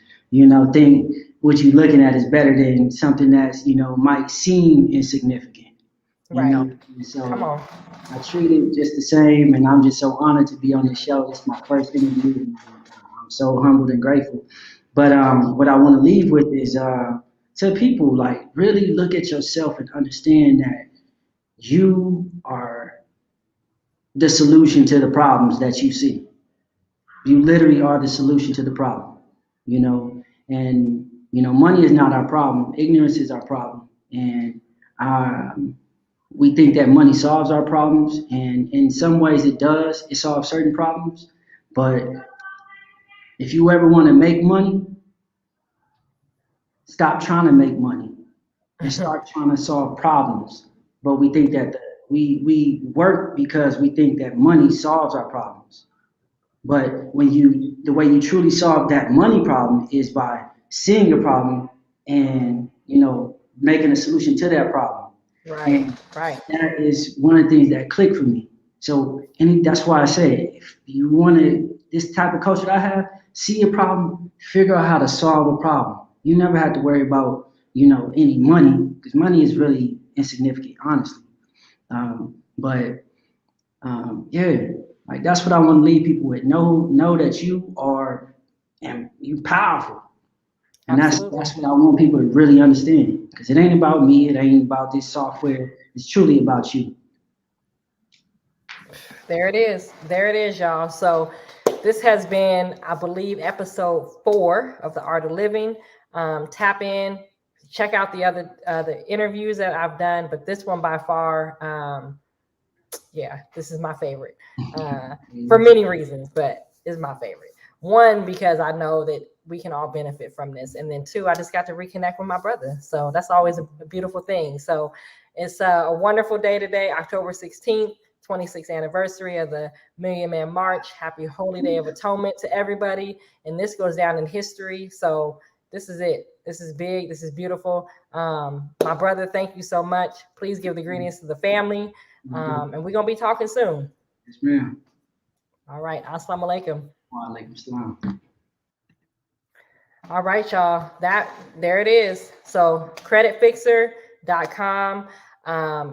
think what you're looking at is better than something that's might seem insignificant, Right. And Come so on. I treat it just the same, and I'm just so honored to be on this show. It's my first interview, and I'm so humbled and grateful. But what I want to leave with is to people, like, really look at yourself and understand that you are the solution to the problems that you see. You literally are the solution to the problem, and money is not our problem. Ignorance is our problem, and we think that money solves our problems, and in some ways it does. It solves certain problems, but if you ever want to make money, stop trying to make money and start trying to solve problems. But we think that we work because we think that money solves our problems. But the way you truly solve that money problem is by seeing a problem and making a solution to that problem. Right. And Right. that is one of the things that clicked for me. So, and that's why I say, if you want this type of culture that I have, see a problem, figure out how to solve a problem. You never have to worry about any money, because money is really insignificant, honestly. But yeah, like, that's what I want to leave people with. Know that you are, and you powerful, and Absolutely. that's what I want people to really understand. Because it ain't about me, it ain't about this software. It's truly about you. There it is. There it is, y'all. So this has been, I believe, episode 4 of The Art of Living. Tap in, check out the interviews that I've done, but this one by far, this is my favorite for many reasons, but it's my favorite. One, because I know that we can all benefit from this, and then 2, I just got to reconnect with my brother, so that's always a beautiful thing. So it's a wonderful day today, October 16th. 26th anniversary of the Million Man March. Happy Holy Day of Atonement to everybody. And this goes down in history. So this is it. This is big. This is beautiful. My brother, thank you so much. Please give the greetings to the family. And we're going to be talking soon. Yes, ma'am. All right. Assalamu alaikum. Wa alaikum salam. All right, y'all. There it is. So creditfixrr.com.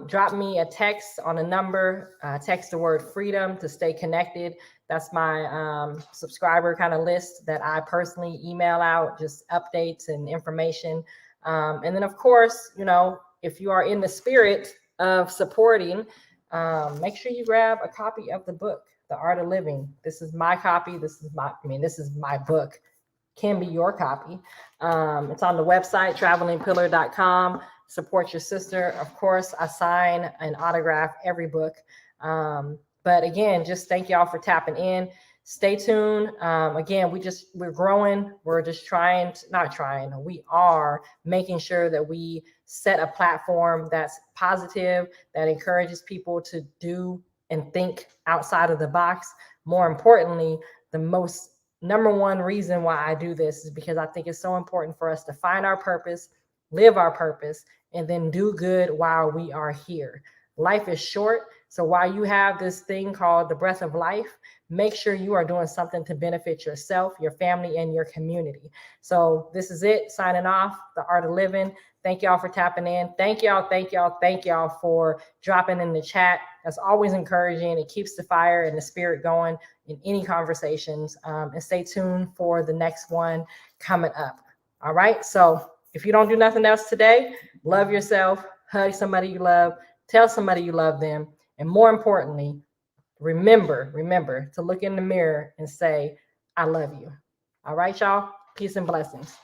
Drop me a text on a number, text the word freedom to stay connected. That's my subscriber kind of list that I personally email out, just updates and information. And then, of course, if you are in the spirit of supporting, make sure you grab a copy of the book, The Art of Living. This is my copy. This is my book. Can be your copy. It's on the website, travelingpillar.com. Support your sister. Of course, I sign and autograph every book. But again, just thank y'all for tapping in. Stay tuned. Again, we're growing. We're just we are making sure that we set a platform that's positive, that encourages people to do and think outside of the box. More importantly, the most number one reason why I do this is because I think it's so important for us to find our purpose, live our purpose, and then do good while we are here. Life is short. So while you have this thing called the breath of life, make sure you are doing something to benefit yourself, your family, and your community. So this is it. Signing off, The Art of Living. Thank y'all for tapping in. Thank y'all for dropping in the chat. That's always encouraging. It keeps the fire and the spirit going in any conversations. And stay tuned for the next one coming up. All right. So if you don't do nothing else today, love yourself, hug somebody you love, tell somebody you love them. And more importantly, remember to look in the mirror and say, I love you. All right, y'all. Peace and blessings.